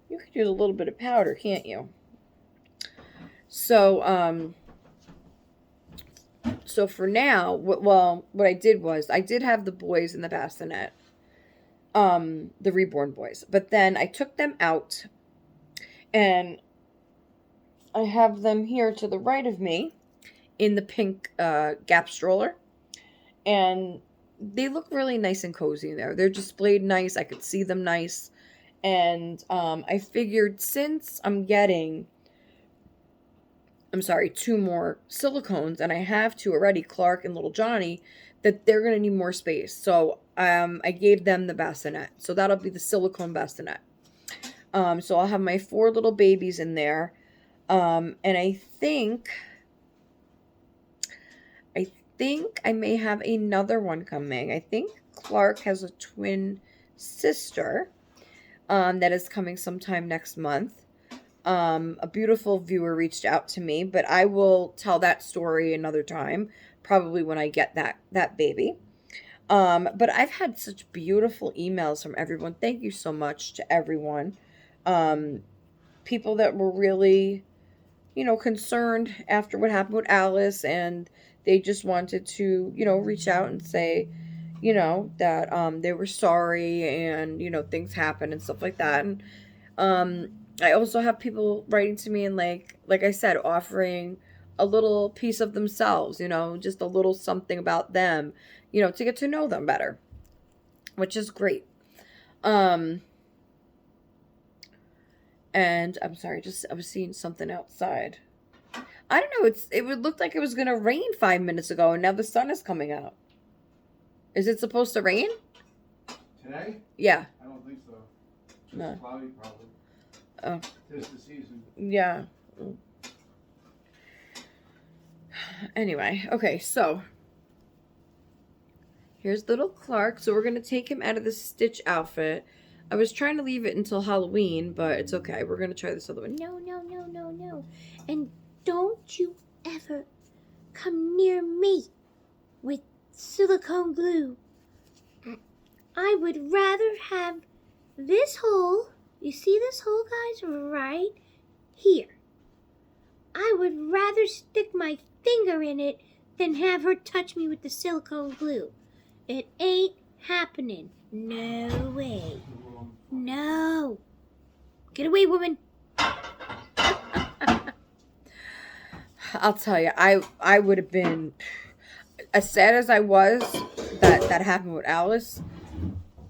could use a little bit of powder, can't you? So so for now, what I did was I did have the boys in the bassinet, the Reborn boys, but then I took them out, and I have them here to the right of me in the pink Gap stroller, and they look really nice and cozy in there. They're displayed nice. I could see them nice. And I figured since I'm getting, two more silicones, and I have two already, Clark and Little Johnny, that they're going to need more space. So I gave them the bassinet. So that'll be the silicone bassinet. So I'll have my 4 little babies in there. And I think I may have another one coming. I think Clark has a twin sister that is coming sometime next month. A beautiful viewer reached out to me, but I will tell that story another time, probably when I get that baby. But I've had such beautiful emails from everyone. Thank you so much to everyone. People that were really, concerned after what happened with Alice, and they just wanted to, reach out and say, that they were sorry, and things happen and stuff like that. And I also have people writing to me and like I said, offering a little piece of themselves, just a little something about them, to get to know them better, which is great. And I'm sorry, I was seeing something outside. I don't know, it would look like it was gonna rain 5 minutes ago, and now the sun is coming out. Is it supposed to rain? Today? Yeah. I don't think so. Just No. cloudy, probably. Oh. Tis the season. Yeah. Anyway, okay, so here's little Clark. So we're gonna take him out of the Stitch outfit. I was trying to leave it until Halloween, but it's okay. We're gonna try this other one. No, no, no, no, no. And don't you ever come near me with silicone glue. I would rather have this hole, you see this hole, guys, right here. I would rather stick my finger in it than have her touch me with the silicone glue. It ain't happening. No way. No. Get away, woman. I'll tell you, I would have been as sad as I was that happened with Alice.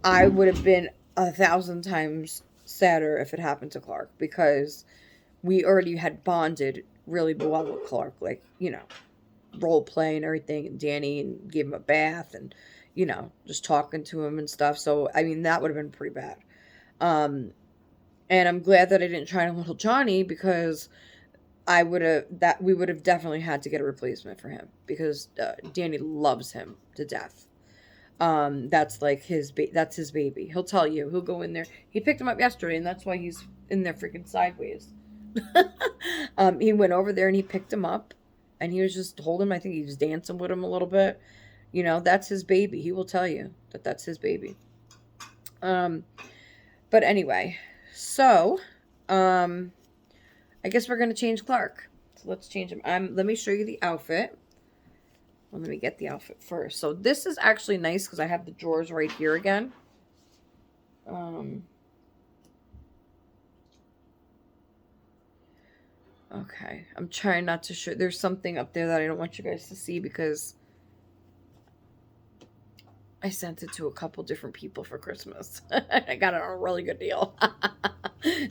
I would have been 1,000 times sadder if it happened to Clark, because we already had bonded really well with Clark, like, role play and everything, and Danny and gave him a bath and, you know, just talking to him and stuff. So, I mean, that would have been pretty bad. And I'm glad that I didn't try on little Johnny, because we would have definitely had to get a replacement for him, because Danny loves him to death. That's like that's his baby. He'll tell you. He'll go in there. He picked him up yesterday, and that's why he's in there freaking sideways. He went over there and he picked him up, and he was just holding him. I think he was dancing with him a little bit. You know, that's his baby. He will tell you that that's his baby. But anyway, so, I guess we're gonna change Clark. So let's change him. Let me show you the outfit. Well, let me get the outfit first. So this is actually nice because I have the drawers right here again. Okay, I'm trying not to show. There's something up there that I don't want you guys to see because I sent it to a couple different people for Christmas. I got it on a really good deal.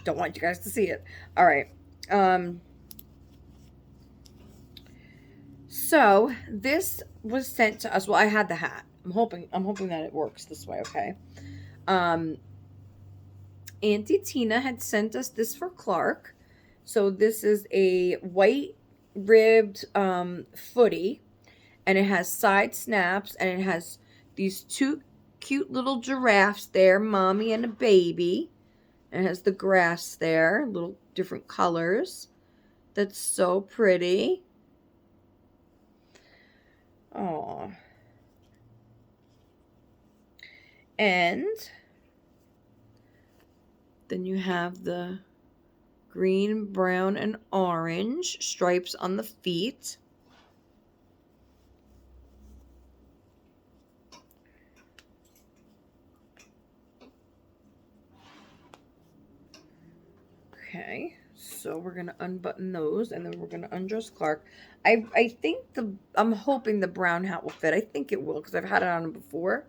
Don't want you guys to see it. All right. So this was sent to us. Well, I had the hat. I'm hoping that it works this way. Okay. Auntie Tina had sent us this for Clark. So this is a white ribbed footy, and it has side snaps, and it has these two cute little giraffes there, mommy and a baby. And it has the grass there, little different colors. That's so pretty. Oh. And then you have the green, brown, and orange stripes on the feet. Okay, so we're gonna unbutton those, and then we're gonna undress Clark. I think I'm hoping the brown hat will fit. I think it will, because I've had it on him before.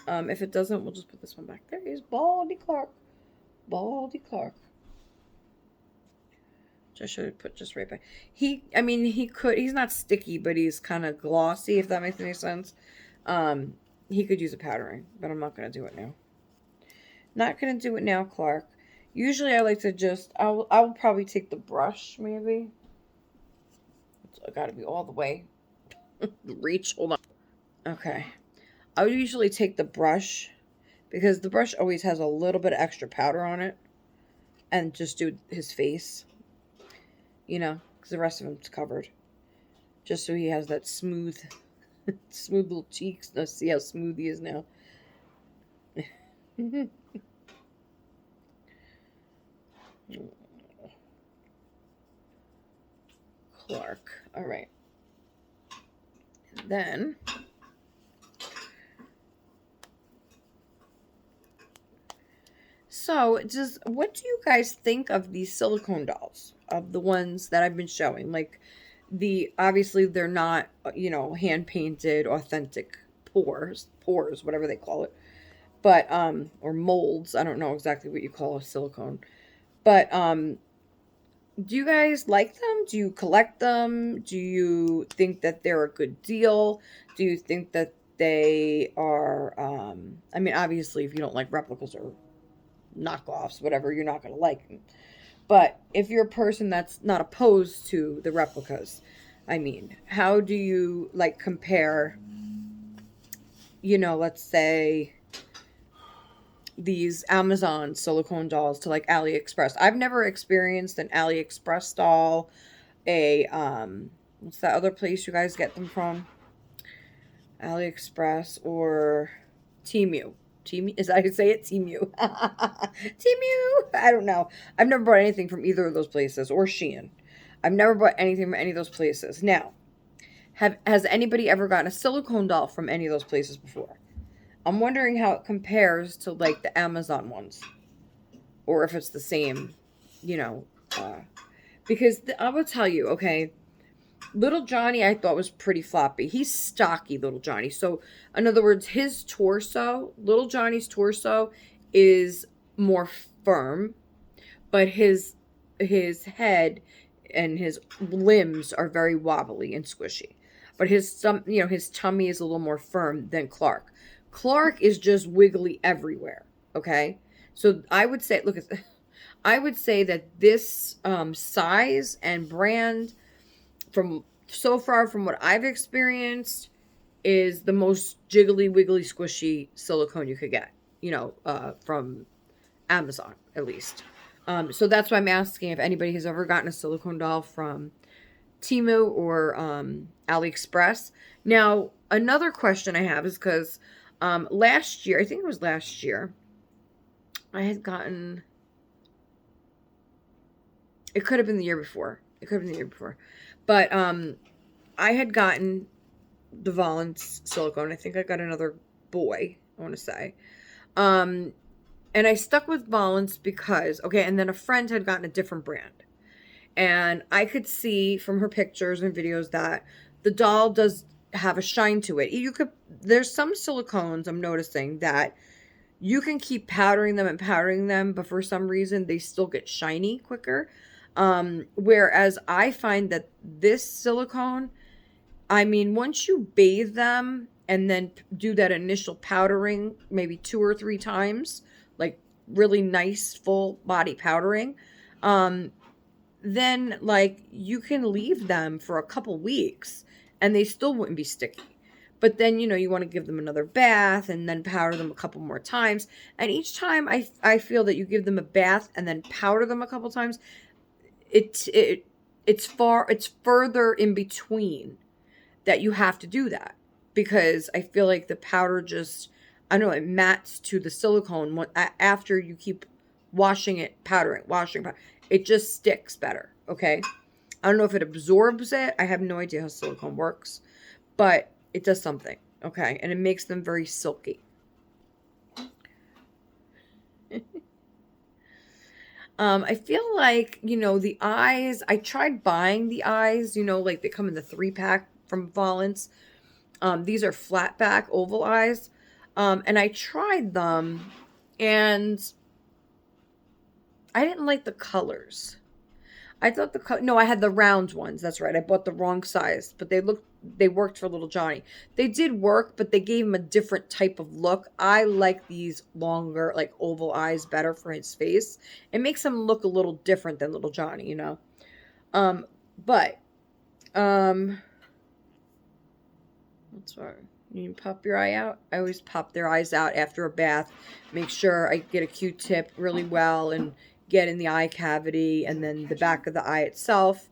If it doesn't, we'll just put this one back. There he is, Baldy Clark. Baldy Clark. I should put just right back. He could. He's not sticky, but he's kind of glossy, if that makes any sense. He could use a powdering, but I'm not gonna do it now. Not gonna do it now, Clark. Usually, I like to just. I'll probably take the brush, maybe. It's got to be all the way. Reach. Hold on. Okay. I would usually take the brush, because the brush always has a little bit of extra powder on it, and just do his face. You know, because the rest of him's covered. Just so he has that smooth little cheeks. Let's see how smooth he is now. Clark. All right. And then so what do you guys think of these silicone dolls, of the ones that I've been showing? Like, obviously they're not, hand painted, authentic pores, whatever they call it. But or molds, I don't know exactly what you call a silicone. But do you guys like them? Do you collect them? Do you think that they're a good deal? Do you think that they are, obviously if you don't like replicas or knockoffs, whatever, you're not going to like them. But if you're a person that's not opposed to the replicas, how do you compare, let's say these Amazon silicone dolls to AliExpress? I've never experienced an AliExpress doll. What's that other place you guys get them from? AliExpress or Temu. Is that how you say it? Temu. Temu. I don't know. I've never bought anything from either of those places, or Shein. I've never bought anything from any of those places. Now, has anybody ever gotten a silicone doll from any of those places before? I'm wondering how it compares to the Amazon ones, or if it's the same, because I will tell you, okay, little Johnny I thought was pretty floppy. He's stocky, little Johnny. So, in other words, little Johnny's torso is more firm, but his head and his limbs are very wobbly and squishy. but his tummy is a little more firm than Clark. Clark is just wiggly everywhere. Okay, so I would say, look at, I would say that this size and brand, from so far from what I've experienced, is the most jiggly, wiggly, squishy silicone you could get. From Amazon at least. So that's why I'm asking if anybody has ever gotten a silicone doll from Temu or AliExpress. Now, another question I have is because last year, I think it was last year, I had gotten. It could have been the year before. But I had gotten the Valence silicone. I think I got another boy, I want to say. And I stuck with Valence because, okay, and then a friend had gotten a different brand. And I could see from her pictures and videos that the doll does have a shine to it. There's some silicones I'm noticing that you can keep powdering them, but for some reason they still get shiny quicker. Whereas I find that this silicone, I mean, once you bathe them and then do that initial powdering, maybe 2 or 3 times, like really nice full body powdering, then like you can leave them for a couple weeks and they still wouldn't be sticky. But then, you want to give them another bath and then powder them a couple more times. And each time I feel that you give them a bath and then powder them a couple times, it's further in between that you have to do that, because I feel like the powder just, I don't know, it mats to the silicone after you keep washing it, it just sticks better. Okay, I don't know if it absorbs it. I have no idea how silicone works, but it does something. Okay, and it makes them very silky. I feel like, the eyes, I tried buying the eyes, like they come in the 3-pack from Valence. These are flat back oval eyes. And I tried them and I didn't like the colors. I thought no, I had the round ones. That's right. I bought the wrong size, but they worked for little Johnny. They did work, but they gave him a different type of look. I like these longer, like oval eyes better for his face. It makes him look a little different than little Johnny, But that's right. You pop your eye out. I always pop their eyes out after a bath. Make sure I get a Q-tip really well and get in the eye cavity and then the back of the eye itself.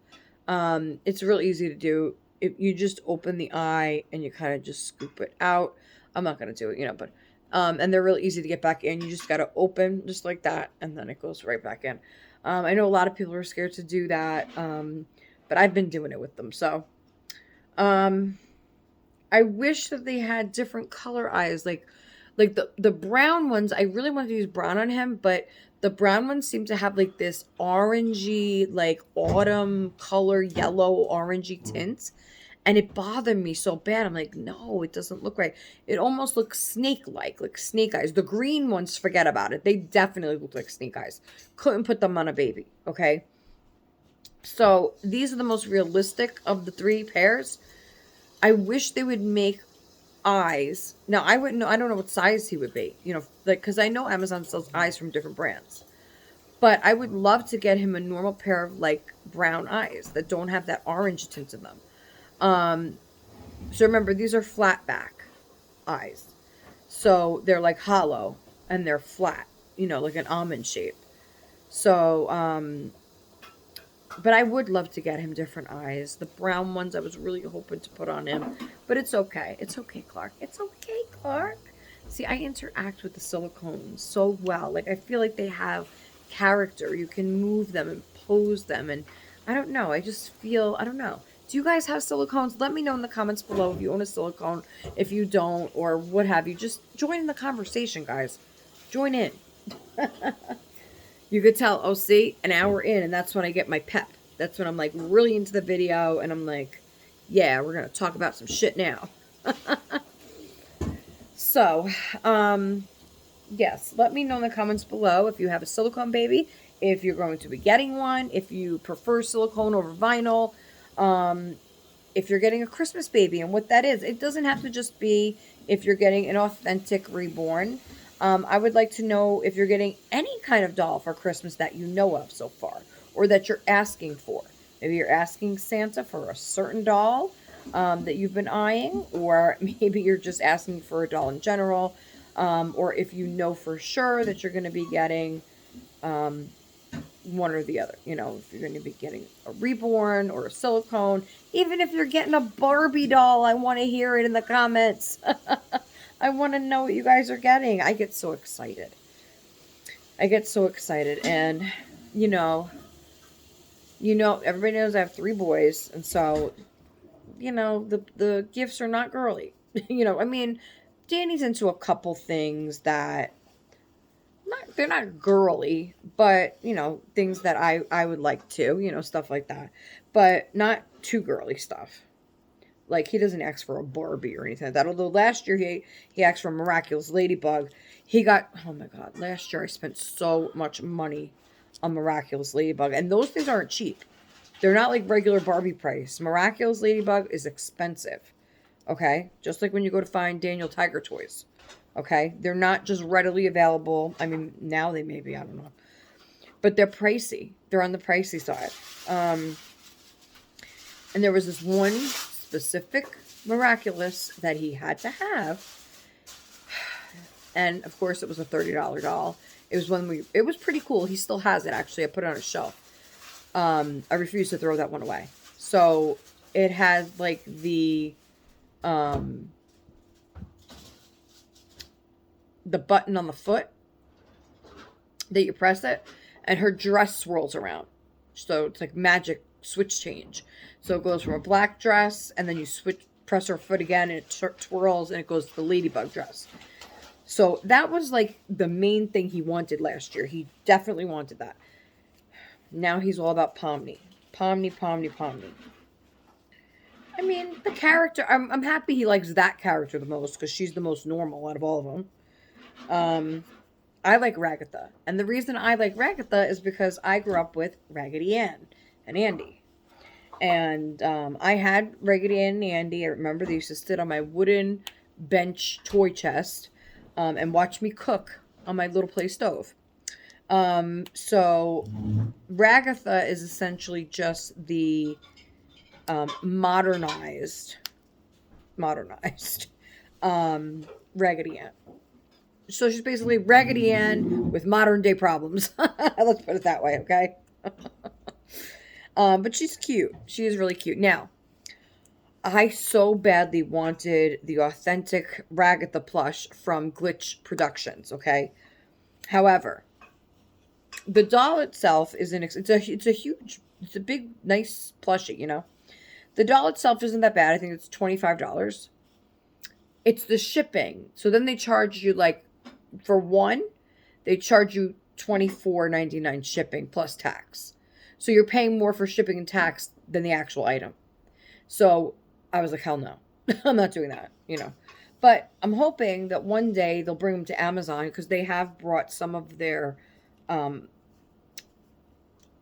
It's real easy to do. If you just open the eye and you kind of just scoop it out. I'm not going to do it, but and they're really easy to get back in. You just got to open just like that and then it goes right back in. I know a lot of people are scared to do that, but I've been doing it with them. So I wish that they had different color eyes, like the brown ones. I really wanted to use brown on him, but the brown ones seem to have like this orangey, like autumn color, yellow orangey tint, and it bothered me so bad. I'm like, no, it doesn't look right. It almost looks snake-like, like snake eyes. The green ones, forget about it. They definitely look like snake eyes. Couldn't put them on a baby, okay? So these are the most realistic of the 3 pairs. I wish they would make eyes. Now, I wouldn't know. I don't know what size he would be, because I know Amazon sells eyes from different brands. But I would love to get him a normal pair of like brown eyes that don't have that orange tint in them. So remember, these are flat back eyes. So they're like hollow and they're flat, like an almond shape. So, but I would love to get him different eyes. The brown ones I was really hoping to put on him. But it's okay. It's okay, Clark. It's okay, Clark. See, I interact with the silicones so well. Like, I feel like they have character. You can move them and pose them. And I don't know. I just feel, I don't know. Do you guys have silicones? Let me know in the comments below if you own a silicone, if you don't, or what have you. Just join in the conversation, guys. Join in. You could tell, oh, see, an hour in, and that's when I get my pep. That's when I'm, like, really into the video, and I'm like, yeah, we're going to talk about some shit now. So, yes, let me know in the comments below if you have a silicone baby, if you're going to be getting one, if you prefer silicone over vinyl. if you're getting a Christmas baby and what that is. It doesn't have to just be if you're getting an authentic Reborn. I would like to know if you're getting any kind of doll for Christmas that you know of so far, or that you're asking for. Maybe you're asking Santa for a certain doll that you've been eyeing, or maybe you're just asking for a doll in general, or if you know for sure that you're going to be getting one or the other. You know, if you're going to be getting a Reborn or a Silicone, even if you're getting a Barbie doll, I want to hear it in the comments. I want to know what you guys are getting. I get so excited. And everybody knows I have 3 boys, and so the gifts are not girly. I mean, Danny's into a couple things that they're not girly, but things that I would like to, stuff like that, but not too girly stuff. Like, he doesn't ask for a Barbie or anything like that. Although last year he asked for a Miraculous Ladybug. Oh my God, last year I spent so much money on Miraculous Ladybug, and those things aren't cheap. They're not like regular Barbie price. Miraculous Ladybug is expensive. Okay? Just like when you go to find Daniel Tiger toys. Okay? They're not just readily available. I mean, now they may be, I don't know. But they're pricey. They're on the pricey side. And there was this one specific Miraculous that he had to have. And of course it was a $30 doll. It was pretty cool. He still has it, actually. I put it on a shelf. I refuse to throw that one away. So it has like the button on the foot that you press it, and her dress swirls around. So it's like magic switch change. So it goes from a black dress, and then you press her foot again, and it twirls, and it goes to the ladybug dress. So that was like the main thing he wanted last year. He definitely wanted that. Now he's all about Pomni. Pomni. I mean, the character, I'm happy he likes that character the most, because she's the most normal out of all of them. I like Ragatha. And the reason I like Ragatha is because I grew up with Raggedy Ann and Andy. And I had Raggedy Ann and Andy. I remember they used to sit on my wooden bench toy chest and watch me cook on my little play stove. So Ragatha is essentially just the modernized Raggedy Ann. So she's basically Raggedy Ann with modern day problems. Let's put it that way, okay? But she's cute. She is really cute. Now, I so badly wanted the authentic Ragatha plush from Glitch Productions, okay? However, the doll itself it's a big, nice plushie, The doll itself isn't that bad. I think it's $25. It's the shipping. So then they charge you, like, for one, they charge you $24.99 shipping plus tax. So you're paying more for shipping and tax than the actual item. So I was like, hell no. I'm not doing that, But I'm hoping that one day they'll bring them to Amazon, because they have brought some of their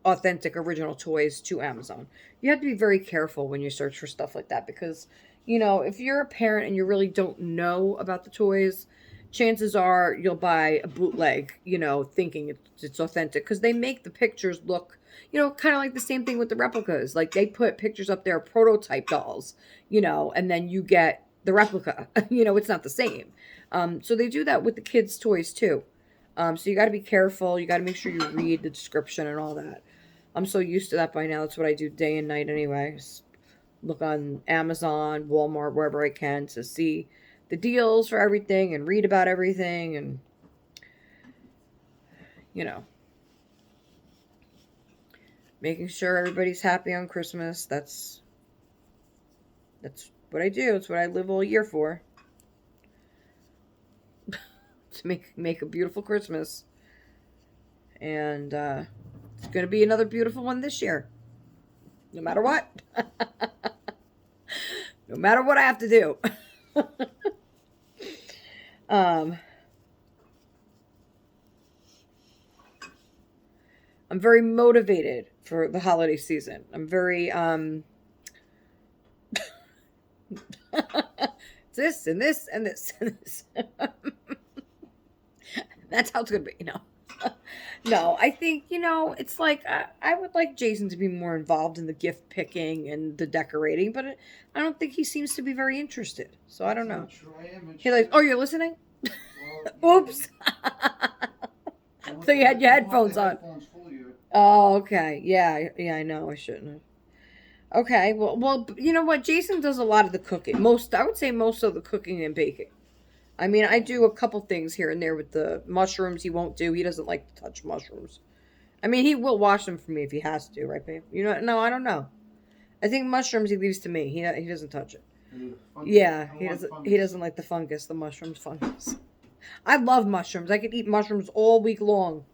authentic original toys to Amazon. You have to be very careful when you search for stuff like that, because, if you're a parent and you really don't know about the toys, chances are you'll buy a bootleg, thinking it's authentic, because they make the pictures look, kind of like the same thing with the replicas. Like, they put pictures up there of prototype dolls, and then you get the replica. It's not the same. So they do that with the kids' toys too. So you got to be careful. You got to make sure you read the description and all that. I'm so used to that by now. That's what I do day and night anyway. Just look on Amazon, Walmart, wherever I can, to see the deals for everything and read about everything, and making sure everybody's happy on Christmas. That's what I do. It's what I live all year for. To make a beautiful Christmas. And it's going to be another beautiful one this year. No matter what. No matter what I have to do. I'm very motivated for the holiday season. I'm very It's this and this and this and this. That's how it's gonna be. No, I think it's like I would like Jason to be more involved in the gift picking and the decorating, but I don't think he seems to be very interested. So I don't know. True, I am He like, oh, you're listening? Well, Oops. So you had your headphones on. Oh, okay. Yeah, I know. I shouldn't have. Okay, well, you know what? Jason does a lot of the cooking. I would say most of the cooking and baking. I mean, I do a couple things here and there with the mushrooms. He won't do. He doesn't like to touch mushrooms. I mean, he will wash them for me if he has to, right, babe? No, I don't know. I think mushrooms he leaves to me. He doesn't touch it. Yeah, he doesn't like the fungus, the mushrooms fungus. I love mushrooms. I could eat mushrooms all week long.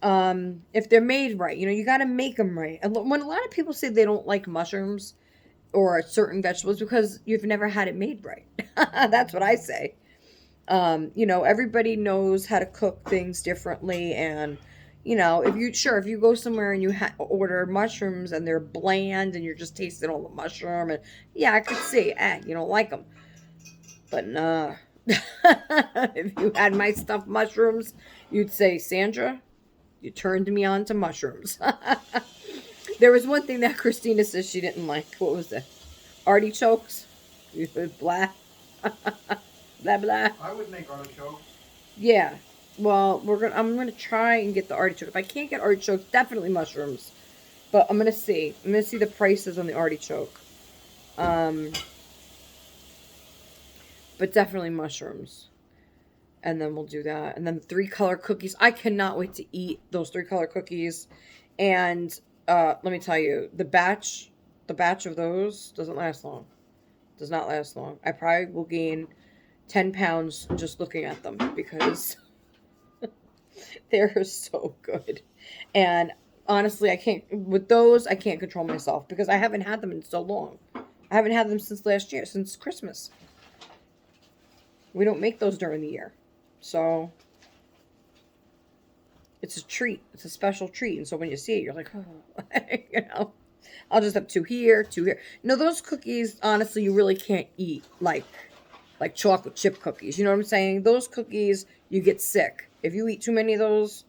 If they're made right, you got to make them right. And when a lot of people say they don't like mushrooms or certain vegetables because you've never had it made right. That's what I say. Everybody knows how to cook things differently, and if you go somewhere and you order mushrooms and they're bland and you're just tasting all the mushroom, and yeah, I could see, you don't like them, but nah. If you had my stuffed mushrooms, you'd say, Sandra, you turned me on to mushrooms. There was one thing that Christina says she didn't like. What was it? Artichokes? Blah. Blah, blah. I would make artichokes. Yeah. Well, I'm gonna try and get the artichoke. If I can't get artichokes, definitely mushrooms. But I'm gonna see. I'm gonna see the prices on the artichoke. But definitely mushrooms. And then we'll do that. And then 3-color cookies. I cannot wait to eat those 3-color cookies. And let me tell you, the batch of those doesn't last long. Does not last long. I probably will gain 10 pounds just looking at them because they're so good. And honestly, I can't control myself because I haven't had them in so long. I haven't had them since last year, since Christmas. We don't make those during the year. So it's a treat. It's a special treat. And so when you see it, you're like, oh, I'll just have 2 here, 2 here. No, those cookies, honestly, you really can't eat like chocolate chip cookies. You know what I'm saying? Those cookies, you get sick. If you eat too many of those,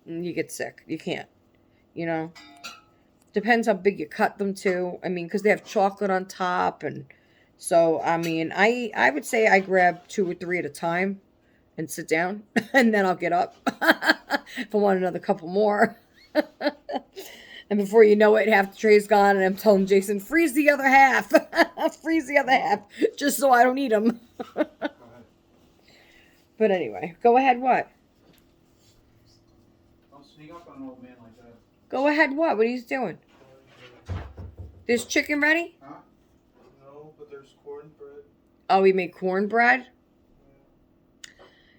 you get sick. You can't. Depends how big you cut them to. I mean, because they have chocolate on top. And so, I mean, I would say I grab 2 or 3 at a time and sit down. And then I'll get up if I want another couple more. And before you know it, half the tray's gone, and I'm telling Jason, freeze the other half. Freeze the other half, just so I don't eat them. But anyway, go ahead, what? Don't sneak up on an old man like that. Go ahead, what? What are you doing? There's chicken ready? Huh? No, but there's cornbread. Oh, we made cornbread?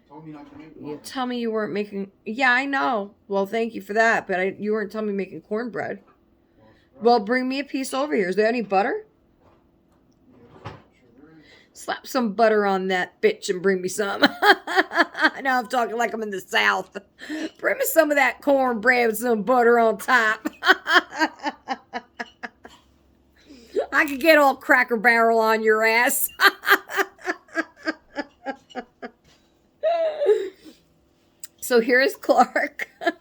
Told me not to make You one. tell me you weren't making... Yeah, I know. Well, thank you for that, but you weren't telling me making cornbread. Well, bring me a piece over here. Is there any butter? Yeah, sure there is. Slap some butter on that bitch and bring me some. Now I'm talking like I'm in the South. Bring me some of that cornbread with some butter on top. I could get all Cracker Barrel on your ass. So here's Clark. Hi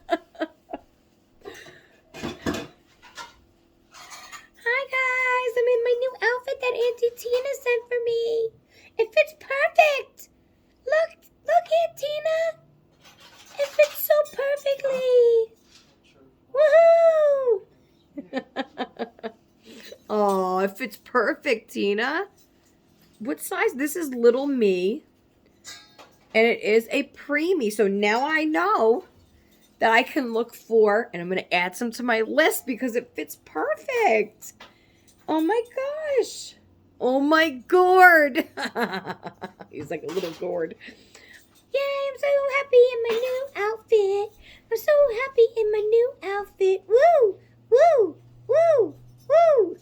guys, I'm in my new outfit that Auntie Tina sent for me. It fits perfect. Look, Aunt Tina. It fits so perfectly. Woohoo! Oh, it fits perfect, Tina. What size? This is little me. And it is a preemie. So now I know that I can look for, and I'm going to add some to my list because it fits perfect. Oh my gosh. Oh my gourd. He's like a little gourd. Yay, I'm so happy in my new outfit. I'm so happy in my new outfit. Woo, woo, woo, woo.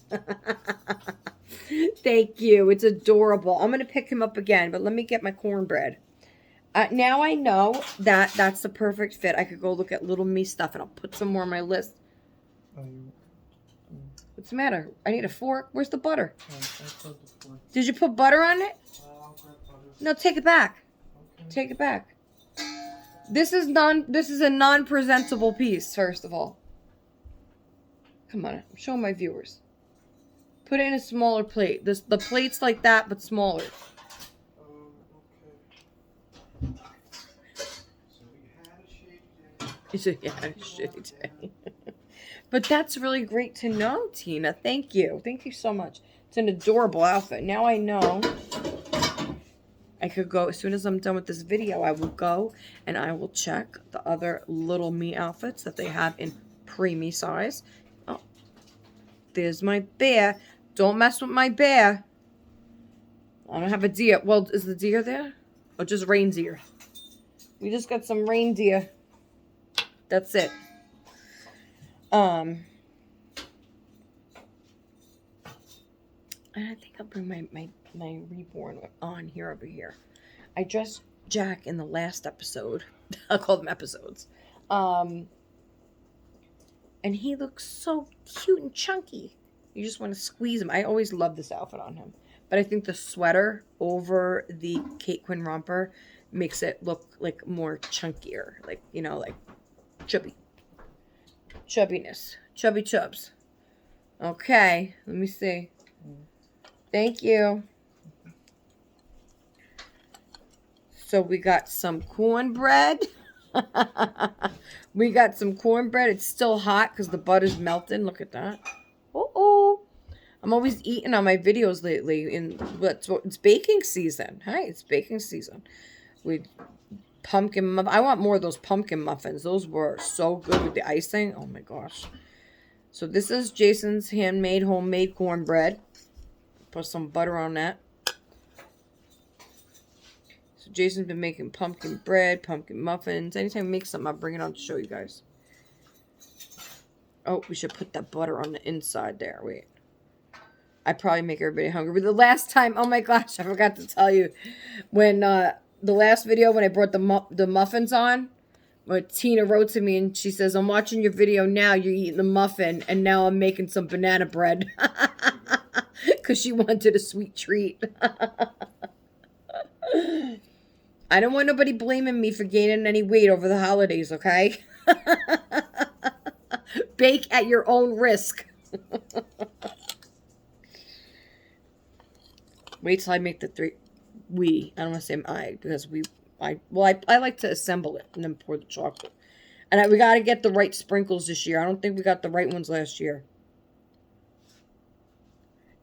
Thank you. It's adorable. I'm going to pick him up again, but let me get my cornbread. Now I know that that's the perfect fit. I could go look at little me stuff and I'll put some more on my list. What's the matter? I need a fork. Where's the butter? Oh, I put the fork. Did you put butter on it? I'll grab butter. No, take it back. Okay. Take it back. This is a non-presentable piece, first of all. Come on, I'm showing my viewers. Put it in a smaller plate. The plate's like that, but smaller. Okay. So we had a shady day. It's a shitty day. But that's really great to know, Tina. Thank you. Thank you so much. It's an adorable outfit. Now I know I could go, as soon as I'm done with this video, I will go and I will check the other little me outfits that they have in preemie size. Oh, there's my bear. Don't mess with my bear. I don't have a deer. Well, is the deer there? Or just reindeer? We just got some reindeer. That's it. I think I'll bring my Reborn on here over here. I dressed Jack in the last episode. I'll call them episodes. And he looks so cute and chunky. You just want to squeeze him. I always love this outfit on him. But I think the sweater over the Kate Quinn romper makes it look like more chunkier. Like, you know, like chubby. Chubbiness. Chubby chubs. Okay. Let me see. Thank you. So we got some cornbread. We got some cornbread. It's still hot because the butter's melting. Look at that. Oh. I'm always eating on my videos lately. It's baking season. Hi, it's baking season. We pumpkin muffin. I want more of those pumpkin muffins. Those were so good with the icing. Oh my gosh. So this is Jason's homemade cornbread. Put some butter on that. So Jason's been making pumpkin bread, pumpkin muffins. Anytime I make something, I'll bring it on to show you guys. Oh, we should put that butter on the inside there. Wait. I probably make everybody hungry. But the last time, oh my gosh, I forgot to tell you. When, the last video when I brought the muffins on, when Tina wrote to me and she says, I'm watching your video now, you're eating the muffin, and now I'm making some banana bread. Because she wanted a sweet treat. I don't want nobody blaming me for gaining any weight over the holidays, okay? Bake at your own risk. Wait till I make the three. I don't want to say I, because I like to assemble it and then pour the chocolate. And we got to get the right sprinkles this year. I don't think we got the right ones last year.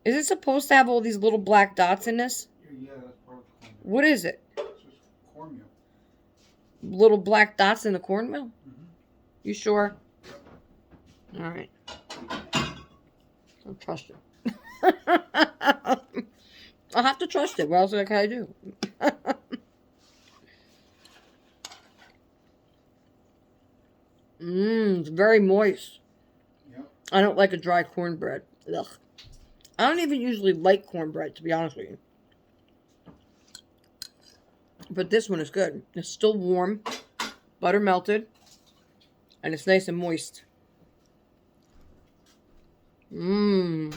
Is it supposed to have all these little black dots in this? Yeah, that's part of the cornmeal. What is it? It's just cornmeal. Little black dots in the cornmeal? Mm-hmm. You sure? All right. I'll trust it. I'll have to trust it. What else can I do? It's very moist. Yep. I don't like a dry cornbread. Ugh. I don't even usually like cornbread, to be honest with you. But this one is good. It's still warm. Butter melted. And it's nice and moist. Mmm.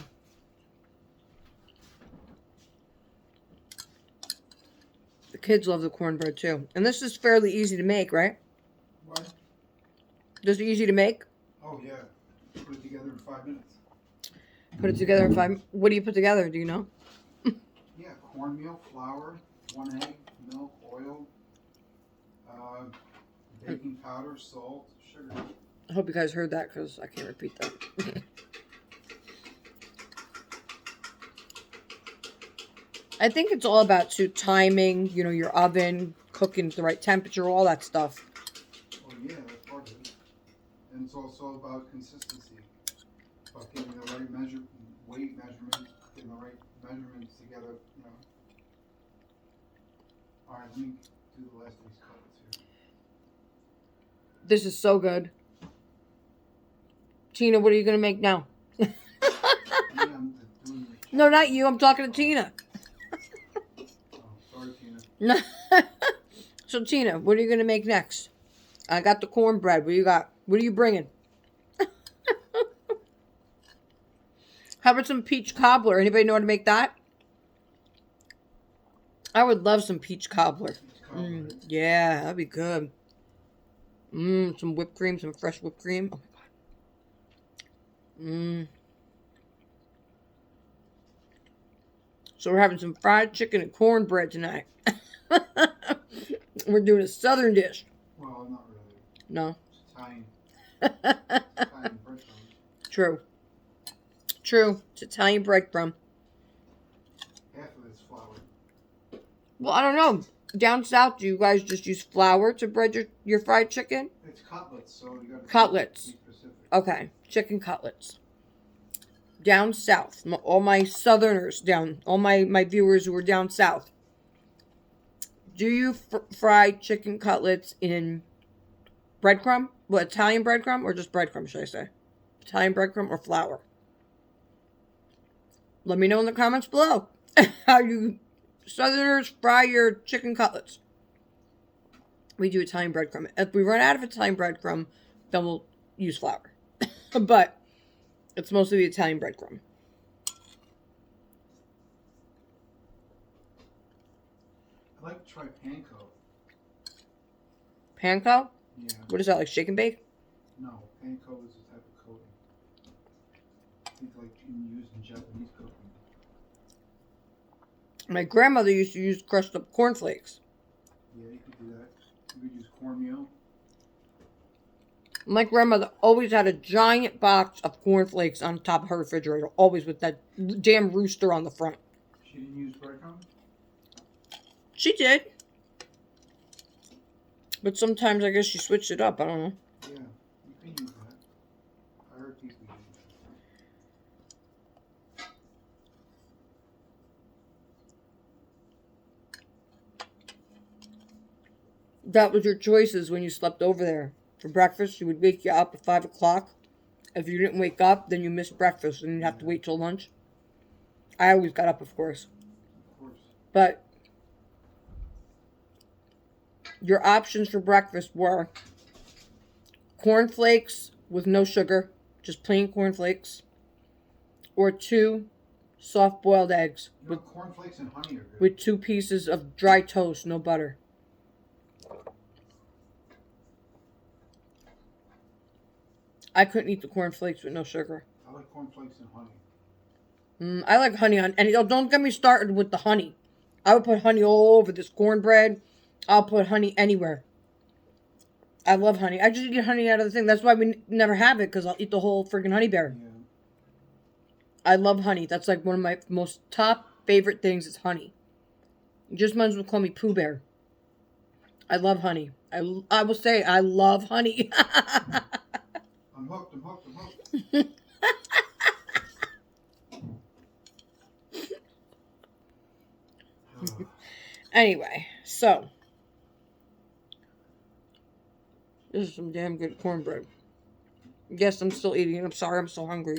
The kids love the cornbread too. And this is fairly easy to make, right? What? This is easy to make? Oh, yeah. Put it together in 5 minutes. Put it together in 5. What do you put together? Do you know? Yeah, cornmeal, flour, 1 egg, milk, oil, baking powder, salt, sugar. I hope you guys heard that because I can't repeat that. I think it's all about timing, you know, your oven, cooking at the right temperature, all that stuff. Oh, yeah, that's part of it. And it's also about consistency. About getting the right weight measurement, getting the right measurements together, you know. Alright, let me do the last of these cutlets here. This is so good. Tina, what are you going to make now? Yeah, I'm doing the... No, not you. I'm talking to Tina. Oh, sorry, Tina. So, Tina, what are you going to make next? I got the cornbread. What do you got? What are you bringing? How about some peach cobbler? Anybody know how to make that? I would love some peach cobbler. Yeah, that'd be good. Some whipped cream, some fresh whipped cream. Oh my god. So we're having some fried chicken and cornbread tonight. We're doing a southern dish. Well, not really. No. It's Italian. Italian breadcrumbs. True. True. It's Italian breadcrumb. Half of it's flour. Well, I don't know. Down south, do you guys just use flour to bread your fried chicken? It's cutlets, so you got to Cutlets. be specific. Okay. Chicken cutlets. Down south. All my southerners all my viewers who are down south. Do you fry chicken cutlets in breadcrumb? What, Italian breadcrumb or just breadcrumb, should I say? Italian breadcrumb or flour? Let me know in the comments below how you southerners fry your chicken cutlets. We do Italian breadcrumb. If we run out of Italian breadcrumb, then we'll use flour. But it's mostly the Italian breadcrumb. I like to try panko. Panko? Yeah. What is that, like shake and bake? No, panko is a type of coating. I think like used in Japanese cooking. My grandmother used to use crushed up cornflakes. Yeah, you could do that. You could use cornmeal. My grandmother always had a giant box of cornflakes on top of her refrigerator, always with that damn rooster on the front. She didn't use breadcrumbs? She did. But sometimes I guess she switched it up. I don't know. Yeah, you can use that. I heard people use it. That was your choices when you slept over there. For breakfast, she would wake you up at 5 o'clock. If you didn't wake up, then you missed breakfast and you'd have to wait till lunch. I always got up, of course. Of course. But your options for breakfast were cornflakes with no sugar, just plain cornflakes, or 2 soft-boiled eggs You know, cornflakes and honey are good. with 2 pieces of dry toast, no butter. I couldn't eat the cornflakes with no sugar. I like cornflakes and honey. I like honey on, and don't get me started with the honey. I would put honey all over this cornbread. I'll put honey anywhere. I love honey. I just eat honey out of the thing. That's why we never have it, because I'll eat the whole freaking honey bear. Yeah. I love honey. That's like one of my most top favorite things is honey. You just might as well call me Pooh Bear. I love honey. I will say I love honey. I'm hooked, I'm hooked, I'm hooked. Anyway, so this is some damn good cornbread. Yes, I'm still eating it. I'm sorry, I'm so hungry.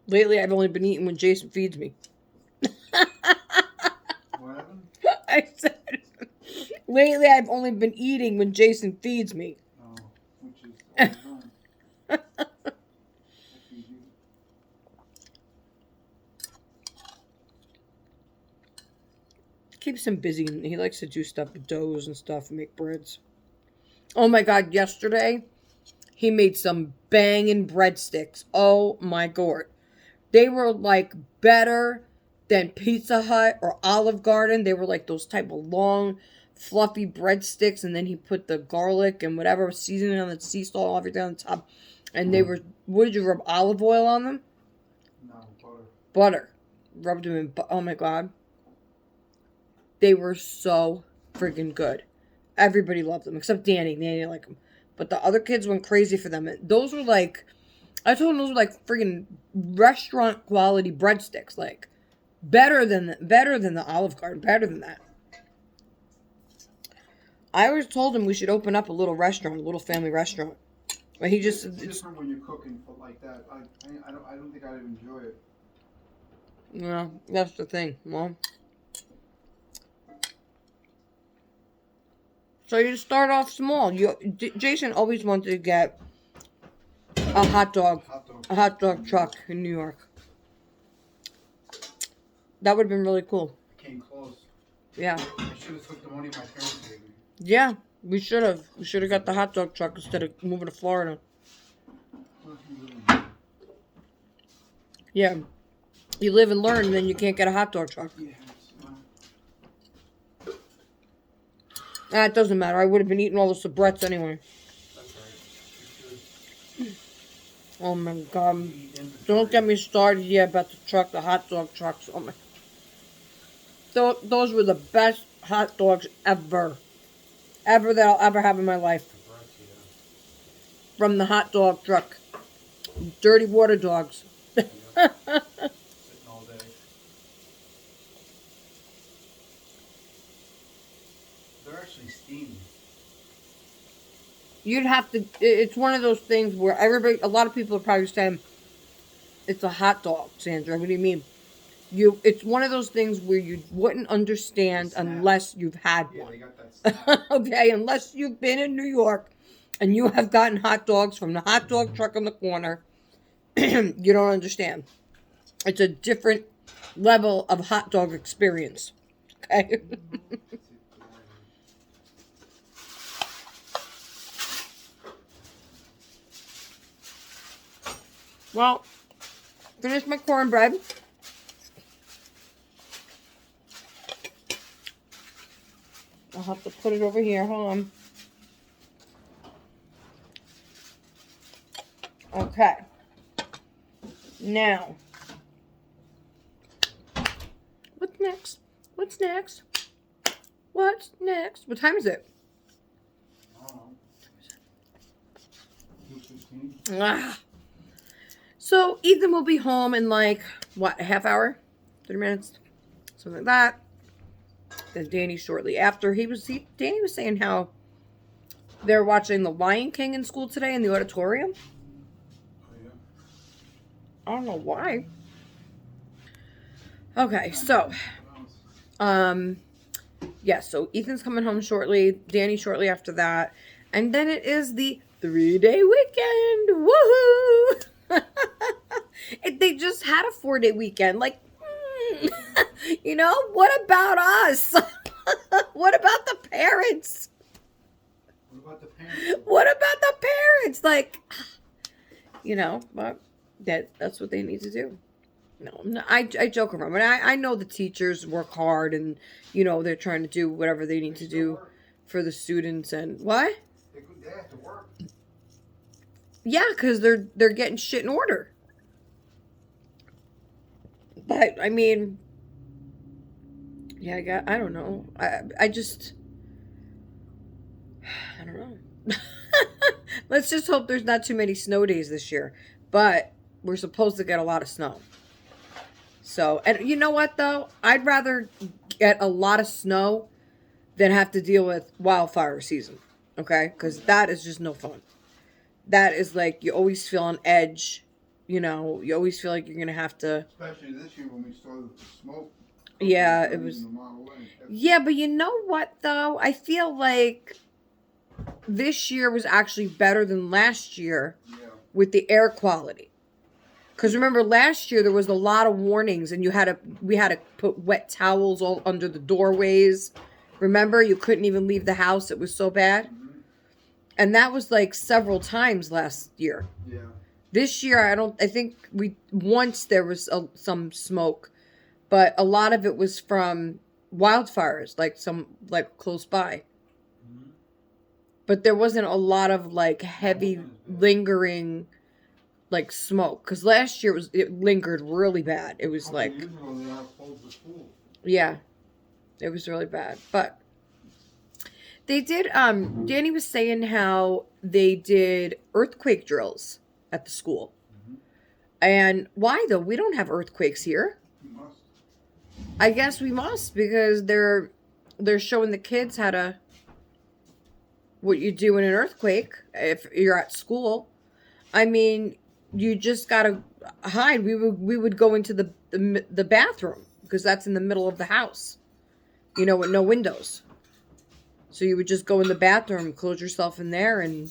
Lately, I've only been eating when Jason feeds me. What happened? I said, lately, I've only been eating when Jason feeds me. Oh, which is all the time. I feed you. Keeps him busy, and he likes to do stuff with doughs and stuff and make breads. Oh my god, yesterday he made some banging breadsticks. Oh my god. They were like better than Pizza Hut or Olive Garden. They were like those type of long, fluffy breadsticks, and then he put the garlic and whatever seasoning on the sea salt, everything on the top. And they were, what did you rub, olive oil on them? No, butter. Butter. Rubbed them in, oh my god. They were so freaking good. Everybody loved them, except Danny. Danny didn't like them. But the other kids went crazy for them. Those were like, I told them those were like freaking restaurant quality breadsticks. Like, better than the Olive Garden. Better than that. I always told him we should open up a little restaurant, a little family restaurant. But he just, It's different when you're cooking for like that. I don't think I'd enjoy it. yeah, that's the thing. Well, So you start off small. Jason always wanted to get a hot dog truck in New York. That would have been really cool. Came close. Yeah. I should have took the money my parents gave me. Yeah, we should have. We should have got the hot dog truck instead of moving to Florida. Yeah. You live and learn, and then you can't get a hot dog truck. Yeah. It doesn't matter. I would have been eating all the soubrettes anyway. That's right. Oh my god. Don't get me started yet about the truck, the hot dog trucks. Oh my. Those were the best hot dogs ever. Ever that I'll ever have in my life. From the hot dog truck. Dirty water dogs. Sitting all day. They're actually steamed. You'd have to, it's one of those things where a lot of people are probably saying, it's a hot dog, Sandra. What do you mean? It's one of those things where you wouldn't understand unless you've had Yeah, one. they got that snap. Okay, unless you've been in New York and you have gotten hot dogs from the hot dog truck on the corner, you don't understand. It's a different level of hot dog experience. Okay? Well, finish my cornbread. I'll have to put it over here. Hold on. Okay. Now. What's next? What's next? What's next? What time is it? I don't know. 2:15. Ah. So, Ethan will be home in like, what, a half hour? 30 minutes? Something like that. Then Danny shortly after. Danny was saying how they're watching The Lion King in school today in the auditorium. Oh, yeah. I don't know why. Okay, so, yeah, so Ethan's coming home shortly, Danny shortly after that, and then it is the 3-day weekend. Woohoo! They just had a 4-day weekend. Like, you know, what about us? What about the parents? What about the parents? What about the parents? Like, you know, but that's what they need to do. No, I joke around, but I know the teachers work hard and, you know, they're trying to do whatever they need to do for the students and what? They have to work. Yeah, because they're getting shit in order. But, I mean, yeah, I don't know. I don't know. Let's just hope there's not too many snow days this year. But we're supposed to get a lot of snow. So, and you know what, though? I'd rather get a lot of snow than have to deal with wildfire season. Okay? Because that is just no fun. That is like, you always feel on edge. You know, you always feel like you're going to have to... Especially this year when we started the smoke. Yeah, it was... Yeah, but you know what, though? I feel like this year was actually better than last year with the air quality. Because remember, last year there was a lot of warnings, and we had to put wet towels all under the doorways. Remember, you couldn't even leave the house; it was so bad. Mm-hmm. And that was like several times last year. Yeah. This year, I think once there was some smoke, but a lot of it was from wildfires, like close by. Mm-hmm. But there wasn't a lot of like heavy lingering. Like smoke, because last year it lingered really bad. It was like, yeah, it was really bad. But they did. Danny was saying how they did earthquake drills at the school, and why though? We don't have earthquakes here. You must. I guess we must because they're showing the kids what you do in an earthquake if you're at school. I mean. You just gotta hide. We would go into the bathroom because that's in the middle of the house, you know, with no windows. So you would just go in the bathroom, close yourself in there, and,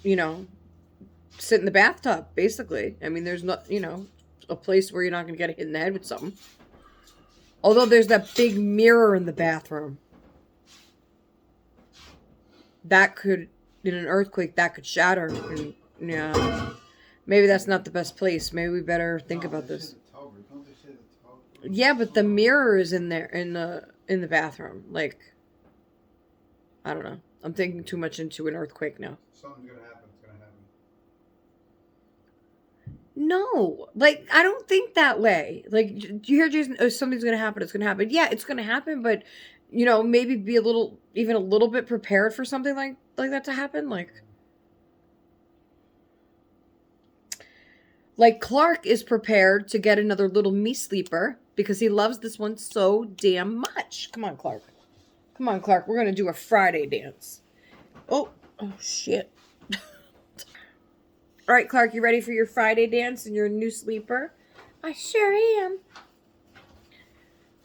you know, sit in the bathtub, basically. I mean, there's not, a place where you're not going to get hit in the head with something. Although there's that big mirror in the bathroom. That could, in an earthquake, that could shatter. And, yeah. Maybe that's not the best place. Maybe we better think about this. Don't they say the tub? Yeah, but the mirror is in there, in the bathroom. Like, I don't know. I'm thinking too much into an earthquake now. Something's gonna happen. It's gonna happen. No, like, I don't think that way. Like, do you hear Jason? Oh, something's gonna happen. It's gonna happen. Yeah, it's gonna happen, but maybe be even a little bit prepared for something like that to happen. Like Clark is prepared to get another little me sleeper because he loves this one so damn much. Come on, Clark. Come on, Clark. We're gonna do a Friday dance. Oh shit. All right, Clark, you ready for your Friday dance and your new sleeper? I sure am.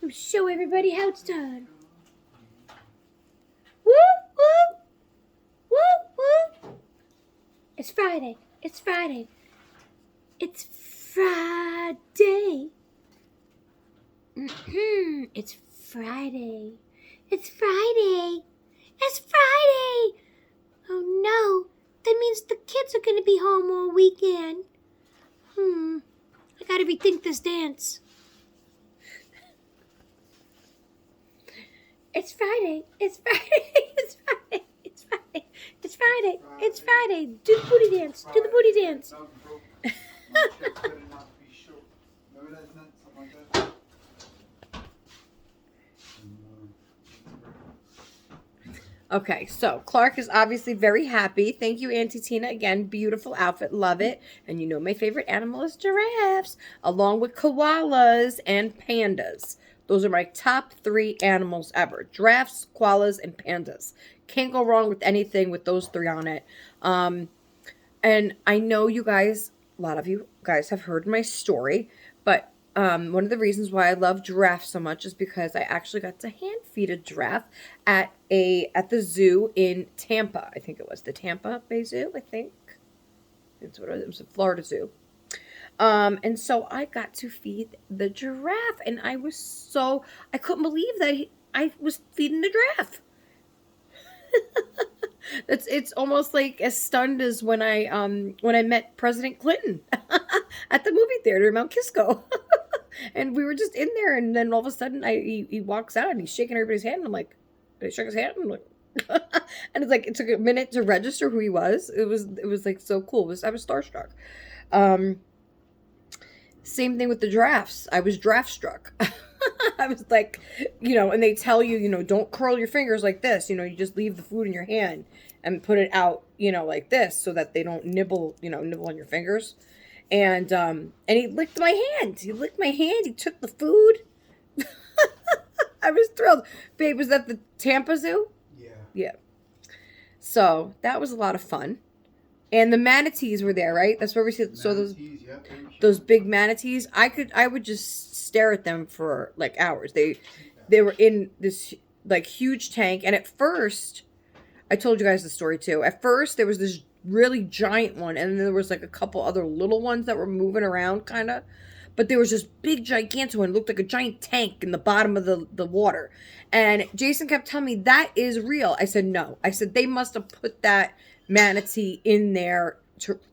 I'm show everybody how it's done. Woo, woo, woo, woo. It's Friday. It's Friday. It's Friday. It's Friday. It's Friday. It's Friday. Oh no. That means the kids are going to be home all weekend. I got to rethink this dance. It's Friday. It's Friday. It's Friday. It's Friday. It's Friday. It's Friday. Do the booty dance. Do the booty dance. Okay, so Clark is obviously very happy. Thank you, Auntie Tina. Again, beautiful outfit. Love it. And my favorite animal is giraffes, along with koalas and pandas. Those are my top 3 animals ever. Giraffes, koalas, and pandas. Can't go wrong with anything with those 3 on it. And I know you guys, a lot of you guys have heard my story, but one of the reasons why I love giraffes so much is because I actually got to hand feed a giraffe at the zoo in Tampa. I think it was the Tampa Bay Zoo. I think it's what it was, a Florida Zoo. And so I got to feed the giraffe, and I couldn't believe that I was feeding the giraffe. It's almost like as stunned as when I met President Clinton at the movie theater in Mount Kisco. And we were just in there, and then all of a sudden he walks out and he's shaking everybody's hand, and I'm like, I shook his hand, and I'm like and it's like it took a minute to register who he was. It was like so cool. I was starstruck. Same thing with the giraffes. I was giraffe struck. I was like, and they tell you, don't curl your fingers like this. You just leave the food in your hand and put it out, like this so that they don't nibble on your fingers. And he licked my hand. He licked my hand. He took the food. I was thrilled. Babe, was that the Tampa Zoo? Yeah. Yeah. So that was a lot of fun. And the manatees were there, right? That's where we see. So those big manatees, I would just stare at them for like hours. They were in this like huge tank, and at first, I told you guys the story too. At first, there was this really giant one, and then there was like a couple other little ones that were moving around, kind of. But there was this big, gigantic one. It looked like a giant tank in the bottom of the water. And Jason kept telling me, that is real. I said, no. I said, they must have put that manatee in there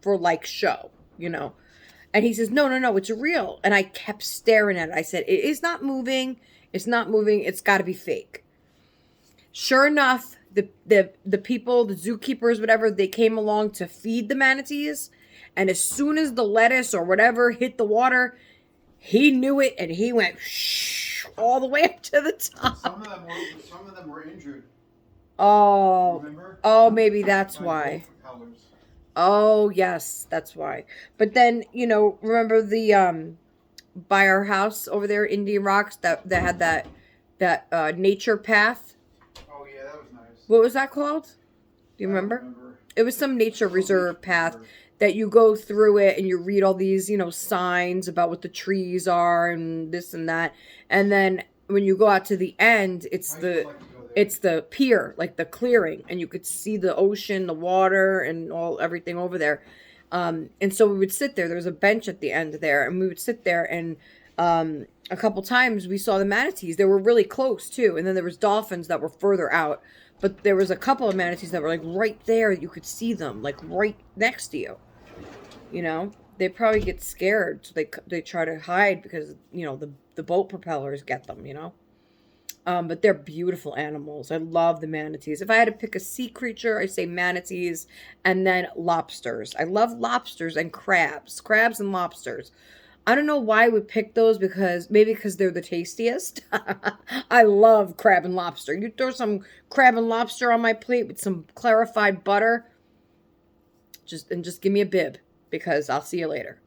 for like show, And he says, no, it's real. And I kept staring at it. I said, it is not moving. It's not moving. It's got to be fake. Sure enough, the people, the zookeepers, whatever, they came along to feed the manatees. And as soon as the lettuce or whatever hit the water, he knew it, and he went all the way up to the top. Some of them were injured. Oh, remember? Oh, maybe that's why. Oh, yes, that's why. But then, remember the by our house over there, Indian Rocks, that had that nature path. Oh yeah, that was nice. What was that called? Do you remember? It was some nature reserve path that you go through it and you read all these, signs about what the trees are and this and that. And then when you go out to the end, it's I the used to like to go there. it's the pier, like the clearing, and you could see the ocean, the water, and all everything over there. And so we would sit there. There was a bench at the end there, and we would sit there. And a couple times we saw the manatees. They were really close too. And then there was dolphins that were further out, but there was a couple of manatees that were like right there. You could see them like right next to you. You know, they probably get scared, so they try to hide because the boat propellers get them. But they're beautiful animals. I love the manatees. If I had to pick a sea creature, I say manatees and then lobsters. I love lobsters and crabs and lobsters. I don't know why I would pick those because they're the tastiest. I love crab and lobster. You throw some crab and lobster on my plate with some clarified butter, just give me a bib because I'll see you later.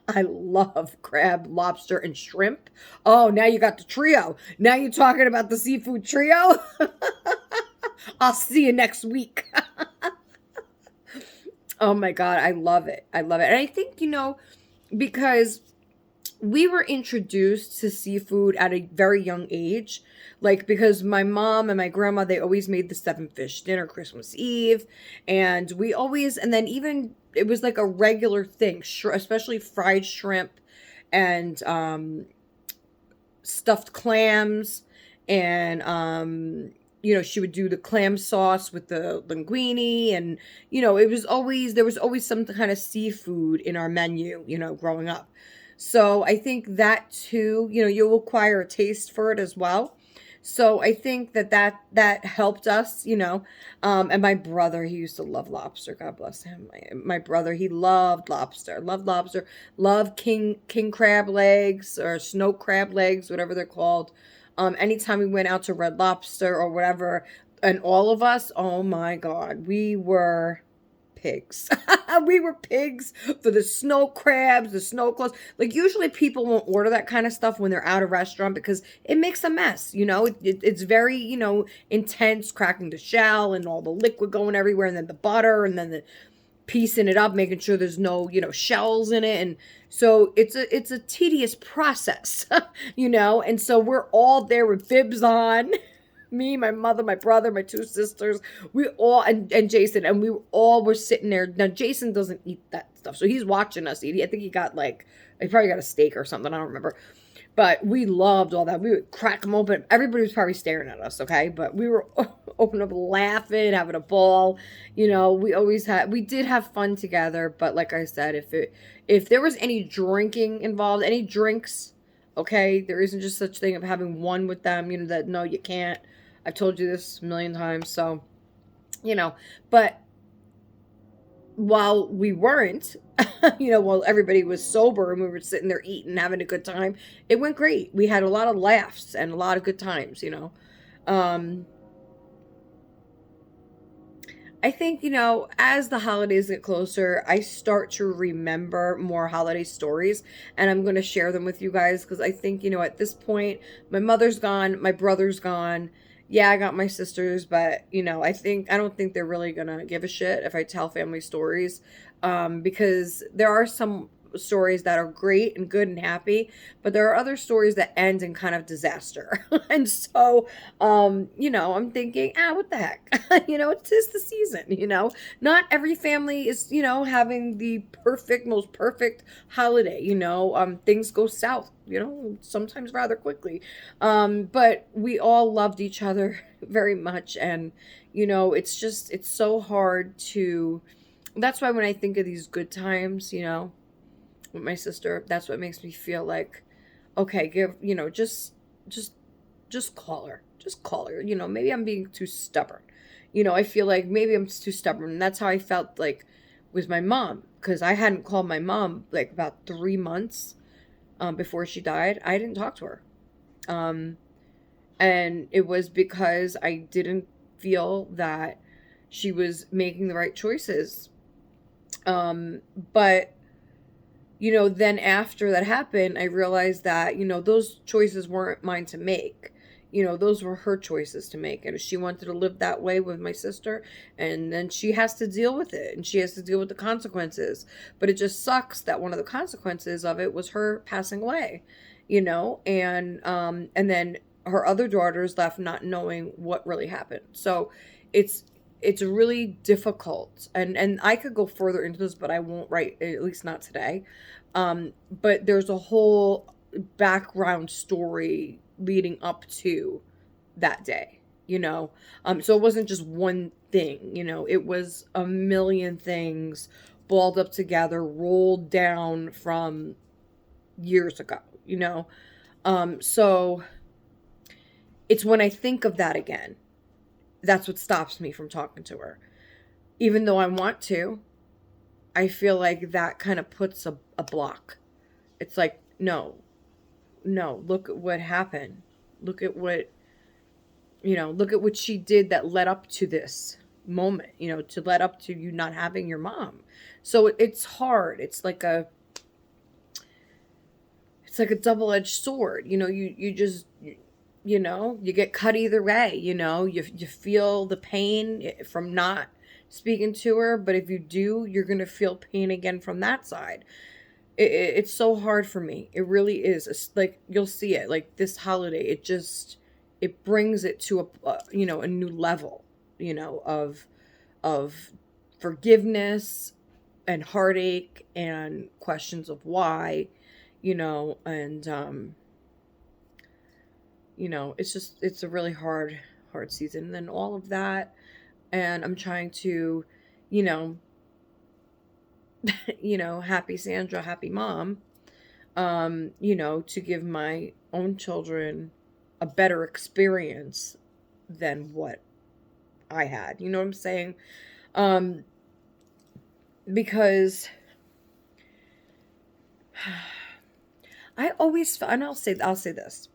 I love crab, lobster, and shrimp. Oh, now you got the trio. Now you're talking about the seafood trio. I'll see you next week. Oh my God, I love it. I love it. And I think, because we were introduced to seafood at a very young age. Like, because my mom and my grandma, they always made the 7-fish dinner Christmas Eve. And then even, it was like a regular thing, especially fried shrimp and stuffed clams. And, she would do the clam sauce with the linguine. And, there was always some kind of seafood in our menu, growing up. So I think that too, you'll acquire a taste for it as well. So I think that helped us, and my brother, he used to love lobster. God bless him. My brother, he loved lobster, loved king crab legs or snow crab legs, whatever they're called. Anytime we went out to Red Lobster or whatever, and all of us, oh my God, we were pigs. We were pigs for the snow crabs, the snow claws. Like, usually people won't order that kind of stuff when they're at a restaurant because it makes a mess. It's very, intense, cracking the shell and all the liquid going everywhere, and then the butter, and then the piecing it up, making sure there's no, shells in it. And so it's a tedious process, and so we're all there with bibs on. Me, my mother, my brother, my two sisters, we all, and Jason, and we all were sitting there. Now, Jason doesn't eat that stuff, so he's watching us eat. I think he probably got a steak or something, I don't remember. But we loved all that. We would crack them open. Everybody was probably staring at us, okay? But we were opening up laughing, having a ball. We did have fun together, but like I said, if there was any drinking involved, any drinks, okay, there isn't just such thing of having one with them, that no, you can't. I've told you this a million times, so, but while we weren't, while everybody was sober and we were sitting there eating, having a good time, it went great. We had a lot of laughs and a lot of good times, I think, as the holidays get closer, I start to remember more holiday stories, and I'm going to share them with you guys because I think, at this point, my mother's gone, my brother's gone. Yeah, I got my sisters, but, I don't think they're really going to give a shit if I tell family stories, because there are some stories that are great and good and happy, but there are other stories that end in kind of disaster. And so, I'm thinking, what the heck? It is the season, not every family is, having the most perfect holiday, things go south, sometimes rather quickly. But we all loved each other very much. And, it's so hard that's why when I think of these good times, with my sister, that's what makes me feel like, okay, just call her. Just call her. Maybe I'm being too stubborn. I feel like maybe I'm too stubborn. And that's how I felt like with my mom. Because I hadn't called my mom like about 3 months before she died. I didn't talk to her. And it was because I didn't feel that she was making the right choices. But then after that happened, I realized that, those choices weren't mine to make. Those were her choices to make. And if she wanted to live that way with my sister, and then she has to deal with it, and she has to deal with the consequences. But it just sucks that one of the consequences of it was her passing away, and then her other daughters left not knowing what really happened. So it's it's really difficult, and I could go further into this, but I won't, right, at least not today. But there's a whole background story leading up to that day, so it wasn't just one thing, it was a million things balled up together, rolled down from years ago, so it's when I think of that again, that's what stops me from talking to her. Even though I want to, I feel like that kind of puts a block. It's like, no, no, look at what happened. Look at what, look at what she did that led up to this moment, to led up to you not having your mom. So it's hard. It's like a double-edged sword. You just, you get cut either way, you feel the pain from not speaking to her, but if you do, you're going to feel pain again from that side. It's so hard for me. It really is. It's like, you'll see it like this holiday. It brings it to a new level, of forgiveness and heartache and questions of why, and it's a really hard season and all of that. And I'm trying to, you know, happy Sandra, happy mom, to give my own children a better experience than what I had. You know what I'm saying? Because and I'll say this,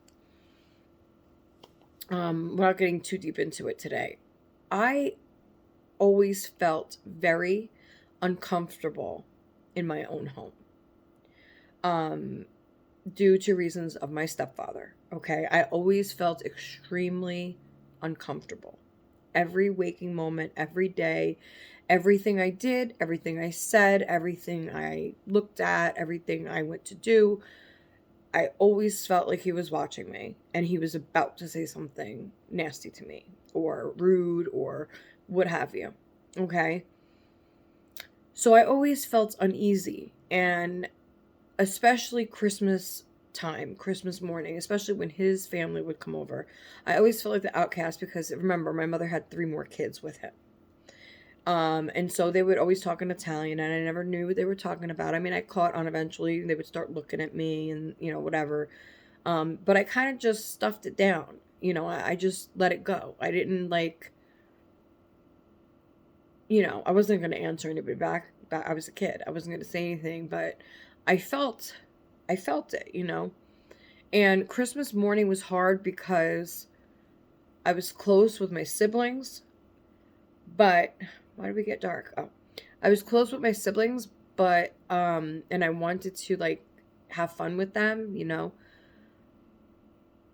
without getting too deep into it today. I always felt very uncomfortable in my own home, due to reasons of my stepfather. Okay, I always felt extremely uncomfortable. Every waking moment, every day, everything I did, everything I said, everything I looked at, everything I went to do, I always felt like he was watching me and he was about to say something nasty to me or rude or what have you. Okay. So I always felt uneasy, and especially Christmas time, Christmas morning, especially when his family would come over, I always felt like the outcast because remember, my mother had 3 more kids with him. And so they would always talk in Italian, and I never knew what they were talking about. I mean, I caught on eventually. They would start looking at me and, whatever. But I kind of just stuffed it down. I just let it go. I didn't I wasn't going to answer anybody back. I was a kid. I wasn't going to say anything, but I felt it. And Christmas morning was hard because I was close with my siblings, but why did we get dark? Oh, I was close with my siblings, but, and I wanted to have fun with them,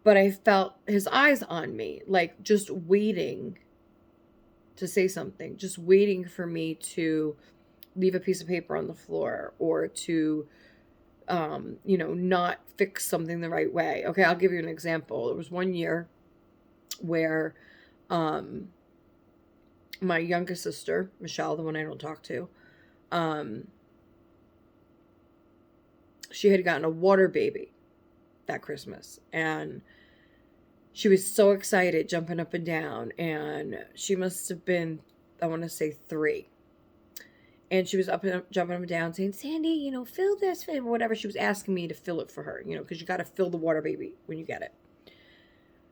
but I felt his eyes on me, just waiting to say something, just waiting for me to leave a piece of paper on the floor or to, not fix something the right way. Okay, I'll give you an example. There was one year where, my youngest sister, Michelle, the one I don't talk to, she had gotten a water baby that Christmas, and she was so excited, jumping up and down, and she must have been, I want to say 3. And she was jumping up and down saying, Sandy, fill this, fill whatever. She was asking me to fill it for her, because you got to fill the water baby when you get it.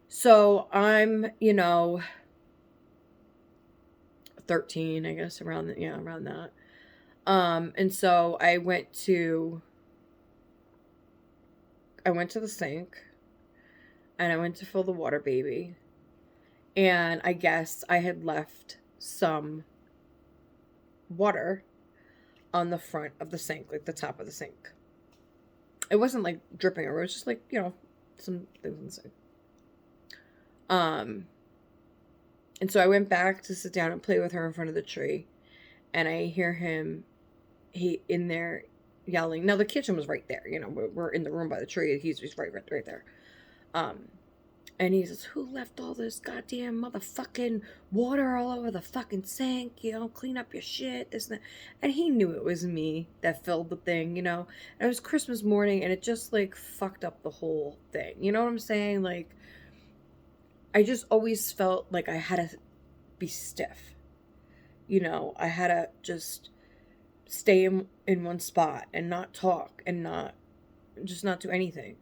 So I'm, 13, I guess, around that. And so I went to the sink and I went to fill the water baby. And I guess I had left some water on the front of the sink, the top of the sink. It wasn't dripping, or it was just some things in the sink. And so I went back to sit down and play with her in front of the tree, and I hear him, in there, yelling. Now the kitchen was right there. We're in the room by the tree. He's right there. And he says, "Who left all this goddamn motherfucking water all over the fucking sink? Clean up your shit, this and that." And he knew it was me that filled the thing, And it was Christmas morning, and it just, like, fucked up the whole thing. You know what I'm saying? Like, I just always felt like I had to be stiff. I had to just stay in one spot and not talk and not do anything.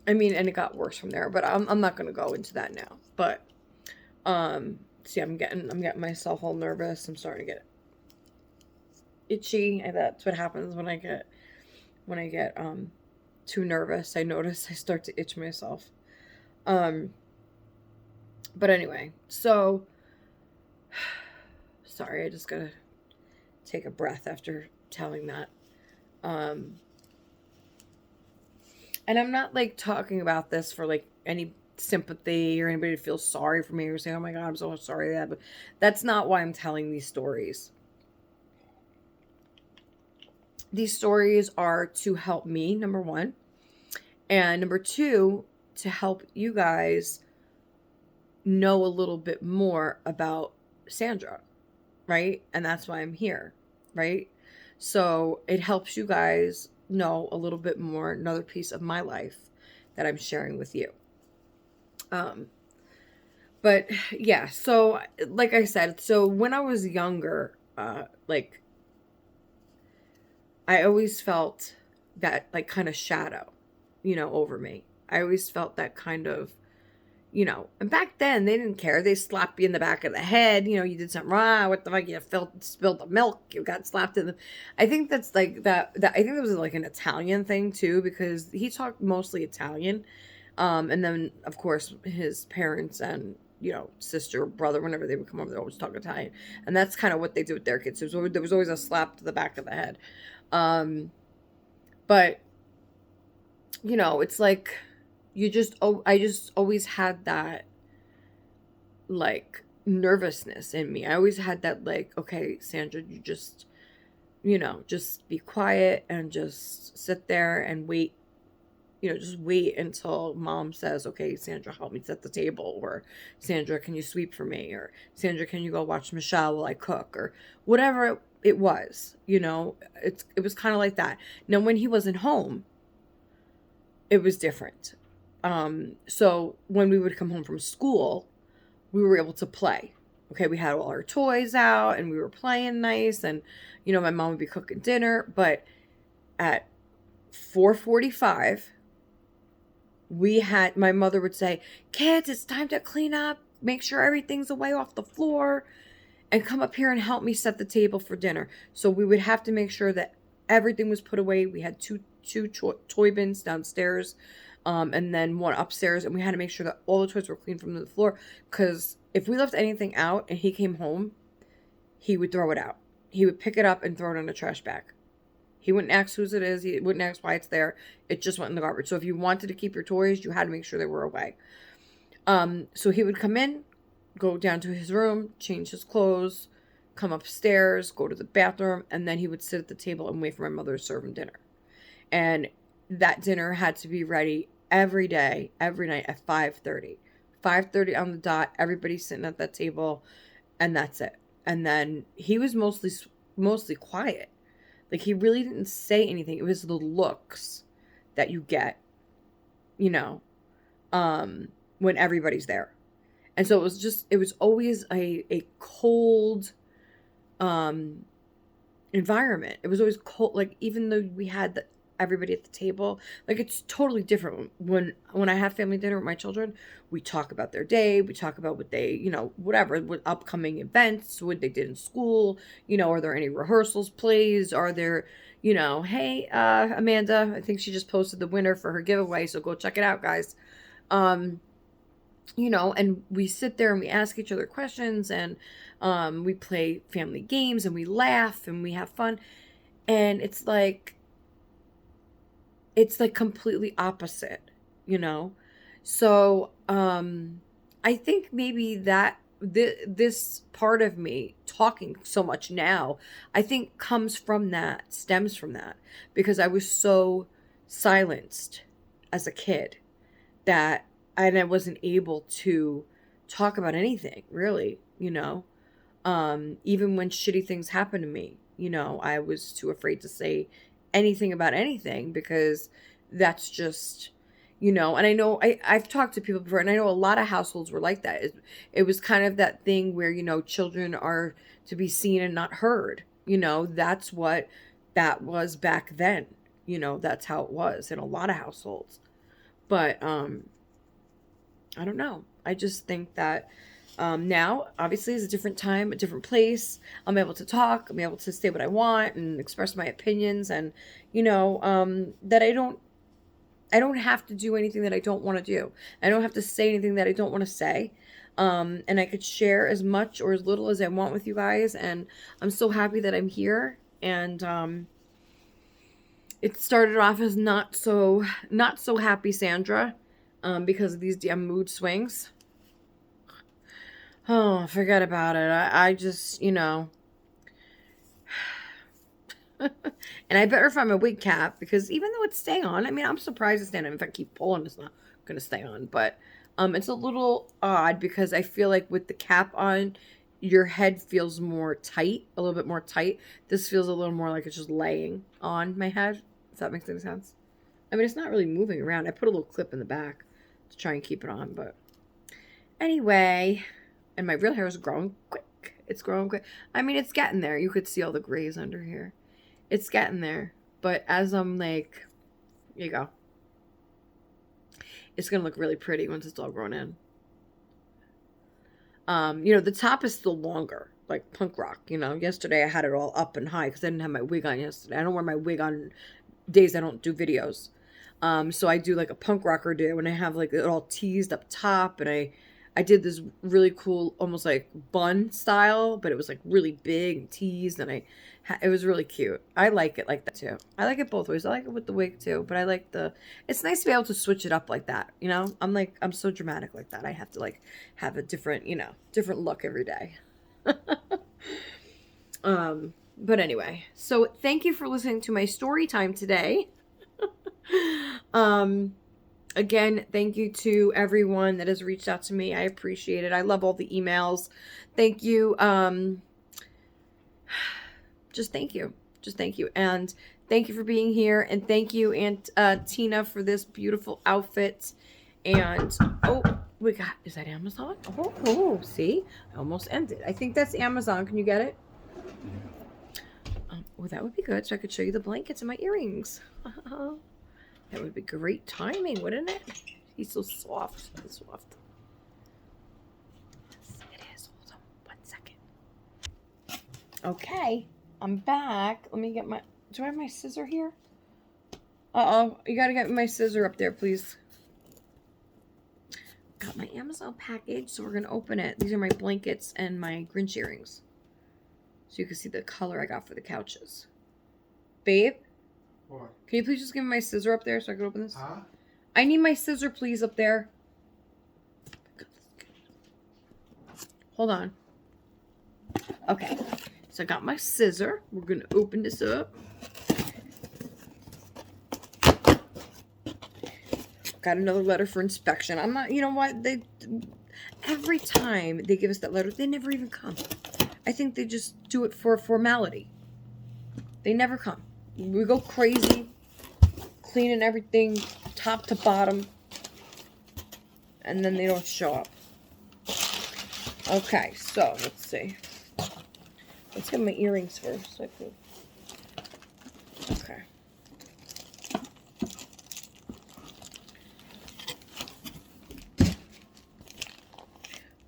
And it got worse from there, but I'm not gonna go into that now. But see, I'm getting myself all nervous. I'm starting to get itchy, and that's what happens when I get too nervous. I notice I start to itch myself. But anyway, so sorry, I just gotta take a breath after telling that. And I'm not, like, talking about this for, like, any sympathy or anybody to feel sorry for me or say, "Oh my God, I'm so sorry." But that's not why I'm telling these stories. These stories are to help me, number one. And number two, to help you guys know a little bit more about Sandra, right? And that's why I'm here, right? So it helps you guys know a little bit more, another piece of my life that I'm sharing with you. But yeah, so like I said, so when I was younger, like, I always felt that, like, kind of shadow, over me. I always felt that kind of, and back then they didn't care. They slapped you in the back of the head. You did something wrong. What the fuck? You spilled the milk. You got slapped in the. I think that's like that. I think that was like an Italian thing too, because he talked mostly Italian. And then of course his parents and sister, brother, whenever they would come over, they always talk Italian, and that's kind of what they did with their kids. There was always a slap to the back of the head. But it's like. I just always had that, like, nervousness in me. I always had that, like, okay, Sandra, you just, just be quiet and just sit there and wait, just wait until mom says, "Okay, Sandra, help me set the table," or "Sandra, can you sweep for me?" or "Sandra, can you go watch Michelle while I cook?" or whatever it was, it was kind of like that. Now, when he wasn't home, it was different. So when we would come home from school, we were able to play. Okay, we had all our toys out and we were playing nice, and my mom would be cooking dinner, but at 4:45 my mother would say, "Kids, it's time to clean up, make sure everything's away off the floor, and come up here and help me set the table for dinner." So we would have to make sure that everything was put away. We had two toy bins downstairs, and then one upstairs, and we had to make sure that all the toys were clean from the floor, because if we left anything out and he came home, he would throw it out. He would pick it up and throw it in a trash bag. He wouldn't ask whose it is. He wouldn't ask why it's there. It just went in the garbage. So if you wanted to keep your toys, you had to make sure they were away. So he would come in, go down to his room, change his clothes, come upstairs, go to the bathroom, and then he would sit at the table and wait for my mother to serve him dinner. And that dinner had to be ready every day, every night at 5:30. 5:30 on the dot, everybody's sitting at that table, and that's it. And then he was mostly quiet. Like, he really didn't say anything. It was the looks that you get, when everybody's there. And so it was always a cold environment. It was always cold. Like, even though we had everybody at the table, like, it's totally different when I have family dinner with my children. We talk about their day, we talk about what they, whatever, what upcoming events, what they did in school, are there any rehearsals, plays, are there, hey, Amanda, I think she just posted the winner for her giveaway, so go check it out, guys. And we sit there and we ask each other questions, and we play family games, and we laugh and we have fun. And it's like completely opposite, So, I think maybe that this part of me talking so much now, I think stems from that, because I was so silenced as a kid and I wasn't able to talk about anything really, even when shitty things happened to me, I was too afraid to say anything about anything, because that's just, and I know I've talked to people before, and I know a lot of households were like that. It was kind of that thing where, children are to be seen and not heard. That's what that was back then. That's how it was in a lot of households. But I don't know. I just think that now, obviously, is a different time, a different place. I'm able to talk. I'm able to say what I want and express my opinions, and that I don't have to do anything that I don't want to do. I don't have to say anything that I don't want to say. And I could share as much or as little as I want with you guys. And I'm so happy that I'm here. And it started off as not so happy Sandra, because of these damn mood swings. Oh, forget about it. I just, and I better find my wig cap, because even though it's staying on, I mean, I'm surprised it's staying on. If I keep pulling, it's not going to stay on. But it's a little odd, because I feel like with the cap on, your head feels more tight, a little bit more tight. This feels a little more like it's just laying on my head, if that makes any sense. I mean, it's not really moving around. I put a little clip in the back to try and keep it on, but anyway, and my real hair is growing quick. It's growing quick. I mean, it's getting there. You could see all the grays under here. It's getting there. But as I'm like, here you go. It's going to look really pretty once it's all grown in. The top is still longer, like punk rock. Yesterday I had it all up and high because I didn't have my wig on yesterday. I don't wear my wig on days I don't do videos. So I do like a punk rocker do, and I have like it all teased up top, and I did this really cool, almost like bun style, but it was like really big and teased, and it was really cute. I like it like that too. I like it both ways. I like it with the wig too, but it's nice to be able to switch it up like that. I'm so dramatic like that. I have to like have a different look every day. But anyway, so thank you for listening to my story time today. Again, thank you to everyone that has reached out to me. I appreciate it. I love all the emails. Thank you. Just thank you. And thank you for being here. And thank you, Aunt Tina, for this beautiful outfit. And, is that Amazon? Oh, see? I almost ended. I think that's Amazon. Can you get it? Well, that would be good. So I could show you the blankets and my earrings. That would be great timing, wouldn't it? He's so soft. Yes, it is. Hold on 1 second. Okay, I'm back. Let me get do I have my scissor here? Uh-oh, you gotta get my scissor up there, please. Got my Amazon package, so we're gonna open it. These are my blankets and my Grinch earrings. So you can see the color I got for the couches. Babe? What? Can you please just give me my scissor up there so I can open this? Huh? I need my scissor, please, up there. Hold on. Okay. So I got my scissor. We're going to open this up. Got another letter for inspection. I'm not, you know what? Every time they give us that letter, they never even come. I think they just do it for formality. They never come. We go crazy, cleaning everything top to bottom, and then they don't show up. Okay, so let's see. Let's get my earrings first. Okay.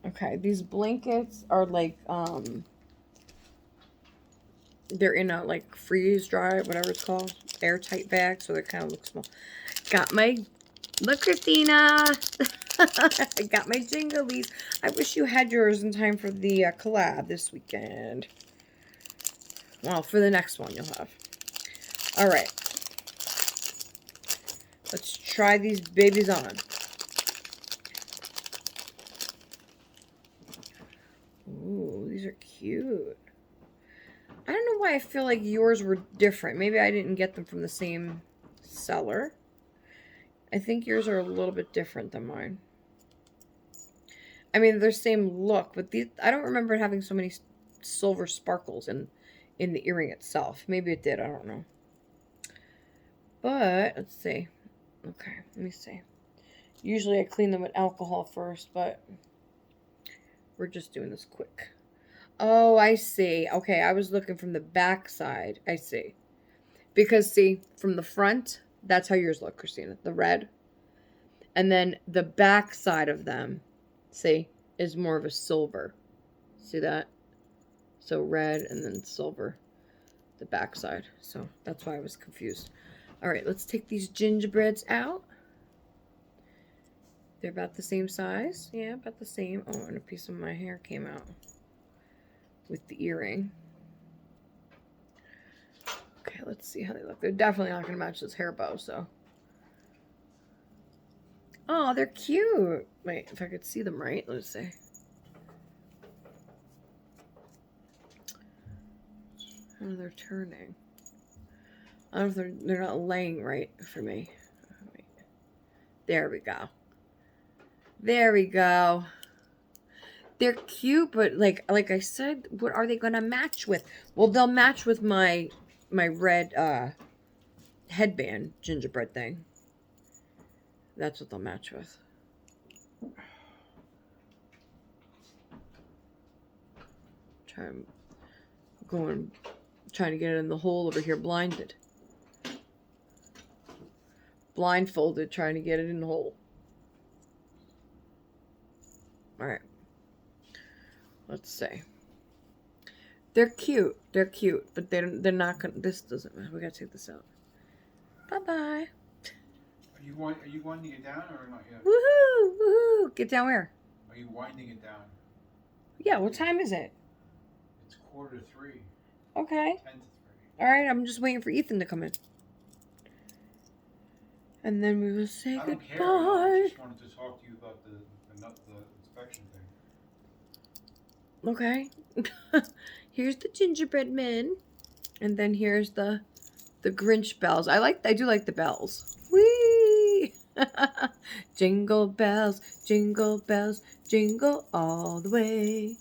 Okay, these blankets are like, they're in a like freeze dry, whatever it's called, airtight bag, so they kind of look small. Look, Christina. I got my jinglies. I wish you had yours in time for the collab this weekend. Well, for the next one you'll have. All right. Let's try these babies on. cute. I don't know why I feel like yours were different. Maybe I didn't get them from the same seller. I think yours are a little bit different than mine. I mean, they're same look, but these, I don't remember having so many silver sparkles in the earring itself. Maybe it did, I don't know. But, let's see. Okay, let me see. Usually I clean them with alcohol first, but we're just doing this quick. Oh, I see. Okay, I was looking from the back side. I see. Because, see, from the front, that's how yours look, Christina. The red. And then the back side of them, see, is more of a silver. See that? So red and then silver, the back side. So that's why I was confused. All right, let's take these gingerbreads out. They're about the same size. Yeah, about the same. Oh, and a piece of my hair came out with the earring. Okay, let's see how they look. They're definitely not going to match this hair bow, so. Oh, they're cute. Wait, if I could see them right, let's see. Oh, they're turning. I don't know if they're not laying right for me. Wait. There we go. There we go. They're cute, but like I said, what are they gonna match with? Well, they'll match with my red headband gingerbread thing. That's what they'll match with. Trying to get it in the hole over here, blinded. Blindfolded, trying to get it in the hole. Alright. Let's see. They're cute. They're cute. But they're not gonna, this doesn't matter. We gotta take this out. Bye-bye. Are you winding it down or not yet? Woohoo! Woohoo! Get down where? Are you winding it down? Yeah, what time is it? It's 2:45. Okay. 10 to 3. Alright, I'm just waiting for Ethan to come in. And then we will say I don't goodbye. care. I just wanted to talk to you about the inspection thing. Okay. Here's the gingerbread men. And then here's the Grinch bells. I do like the bells. Whee! Jingle bells, jingle all the way.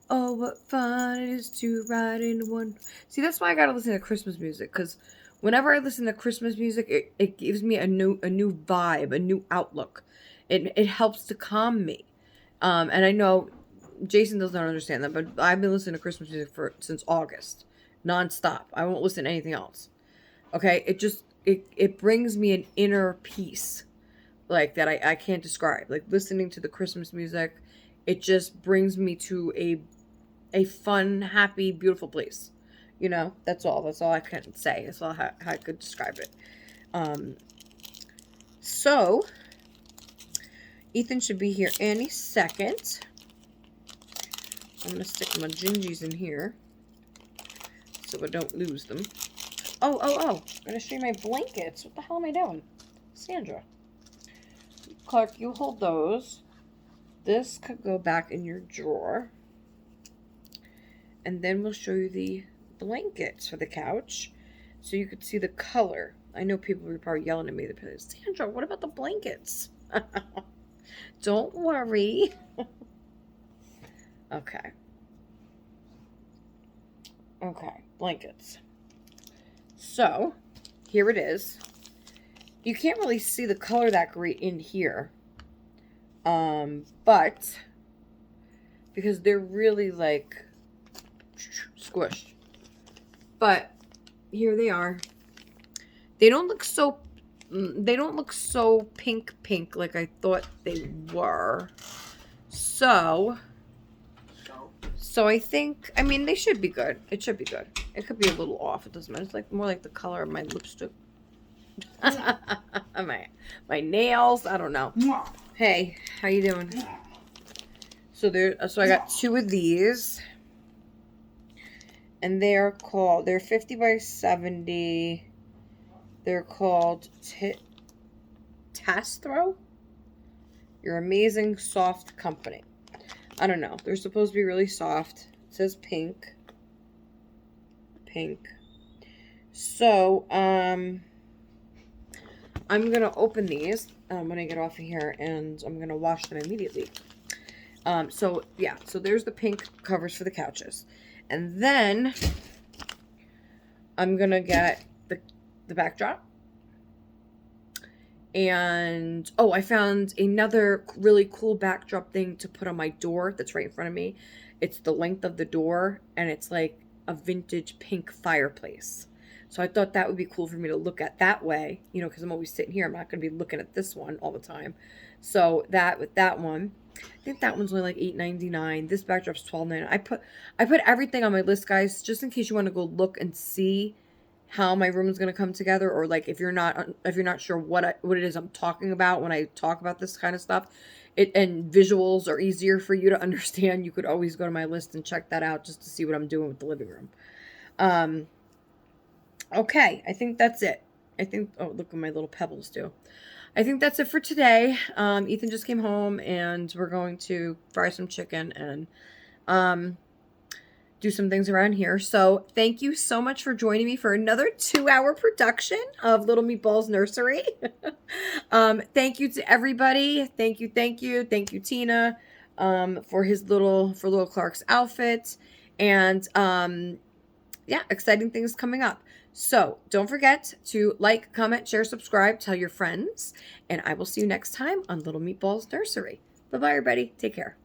Oh, what fun it is to ride in one. See, that's why I gotta listen to Christmas music, because whenever I listen to Christmas music, it gives me a new vibe, a new outlook. It helps to calm me. And I know Jason does not understand that, but I've been listening to Christmas music since August, nonstop. I won't listen to anything else. Okay, it brings me an inner peace, like that I can't describe. Like listening to the Christmas music, it just brings me to a fun, happy, beautiful place. You know, that's all I can say. That's all how I could describe it. So Ethan should be here any second. I'm gonna stick my gingies in here so I don't lose them. Oh, I'm gonna show you my blankets. What the hell am I doing? Sandra. Clark, you hold those. This could go back in your drawer. And then we'll show you the blankets for the couch so you could see the color. I know people were probably yelling at me. They're like, Sandra, what about the blankets? Don't worry. Okay. Okay, blankets. So, here it is. You can't really see the color that great in here. But because they're really like squished. But here they are. They don't look so pink like I thought they were. So I think, I mean, they should be good. It should be good. It could be a little off. It doesn't matter. It's like more like the color of my lipstick. my nails. I don't know. Hey, how you doing? So I got 2 of these. And they're 50 by 70. They're called Tastro. Your amazing soft company. I don't know. They're supposed to be really soft. It says pink. Pink. So, I'm gonna open these when I get off of here, and I'm gonna wash them immediately. So yeah, so there's the pink covers for the couches, and then I'm gonna get the backdrop. And oh, I found another really cool backdrop thing to put on my door that's right in front of me. It's the length of the door, and it's like a vintage pink fireplace. So I thought that would be cool for me to look at that way, you know, because I'm always sitting here. I'm not going to be looking at this one all the time. So that with that one, I think that one's only like $8.99. This backdrop's $12.99. I put everything on my list, guys, just in case you want to go look and see how my room is going to come together, or like if you're not sure what it is I'm talking about when I talk about this kind of stuff, and visuals are easier for you to understand, you could always go to my list and check that out just to see what I'm doing with the living room. Okay, I think that's it. Oh, look at my little pebbles too. I think that's it for today. Ethan just came home, and we're going to fry some chicken and do some things around here. So thank you so much for joining me for another 2-hour production of Little Meatballs Nursery. Thank you to everybody. Thank you, Tina, for little Clark's outfit, and yeah, exciting things coming up. So don't forget to like, comment, share, subscribe, tell your friends, and I will see you next time on Little Meatballs Nursery. Bye-bye, everybody. Take care.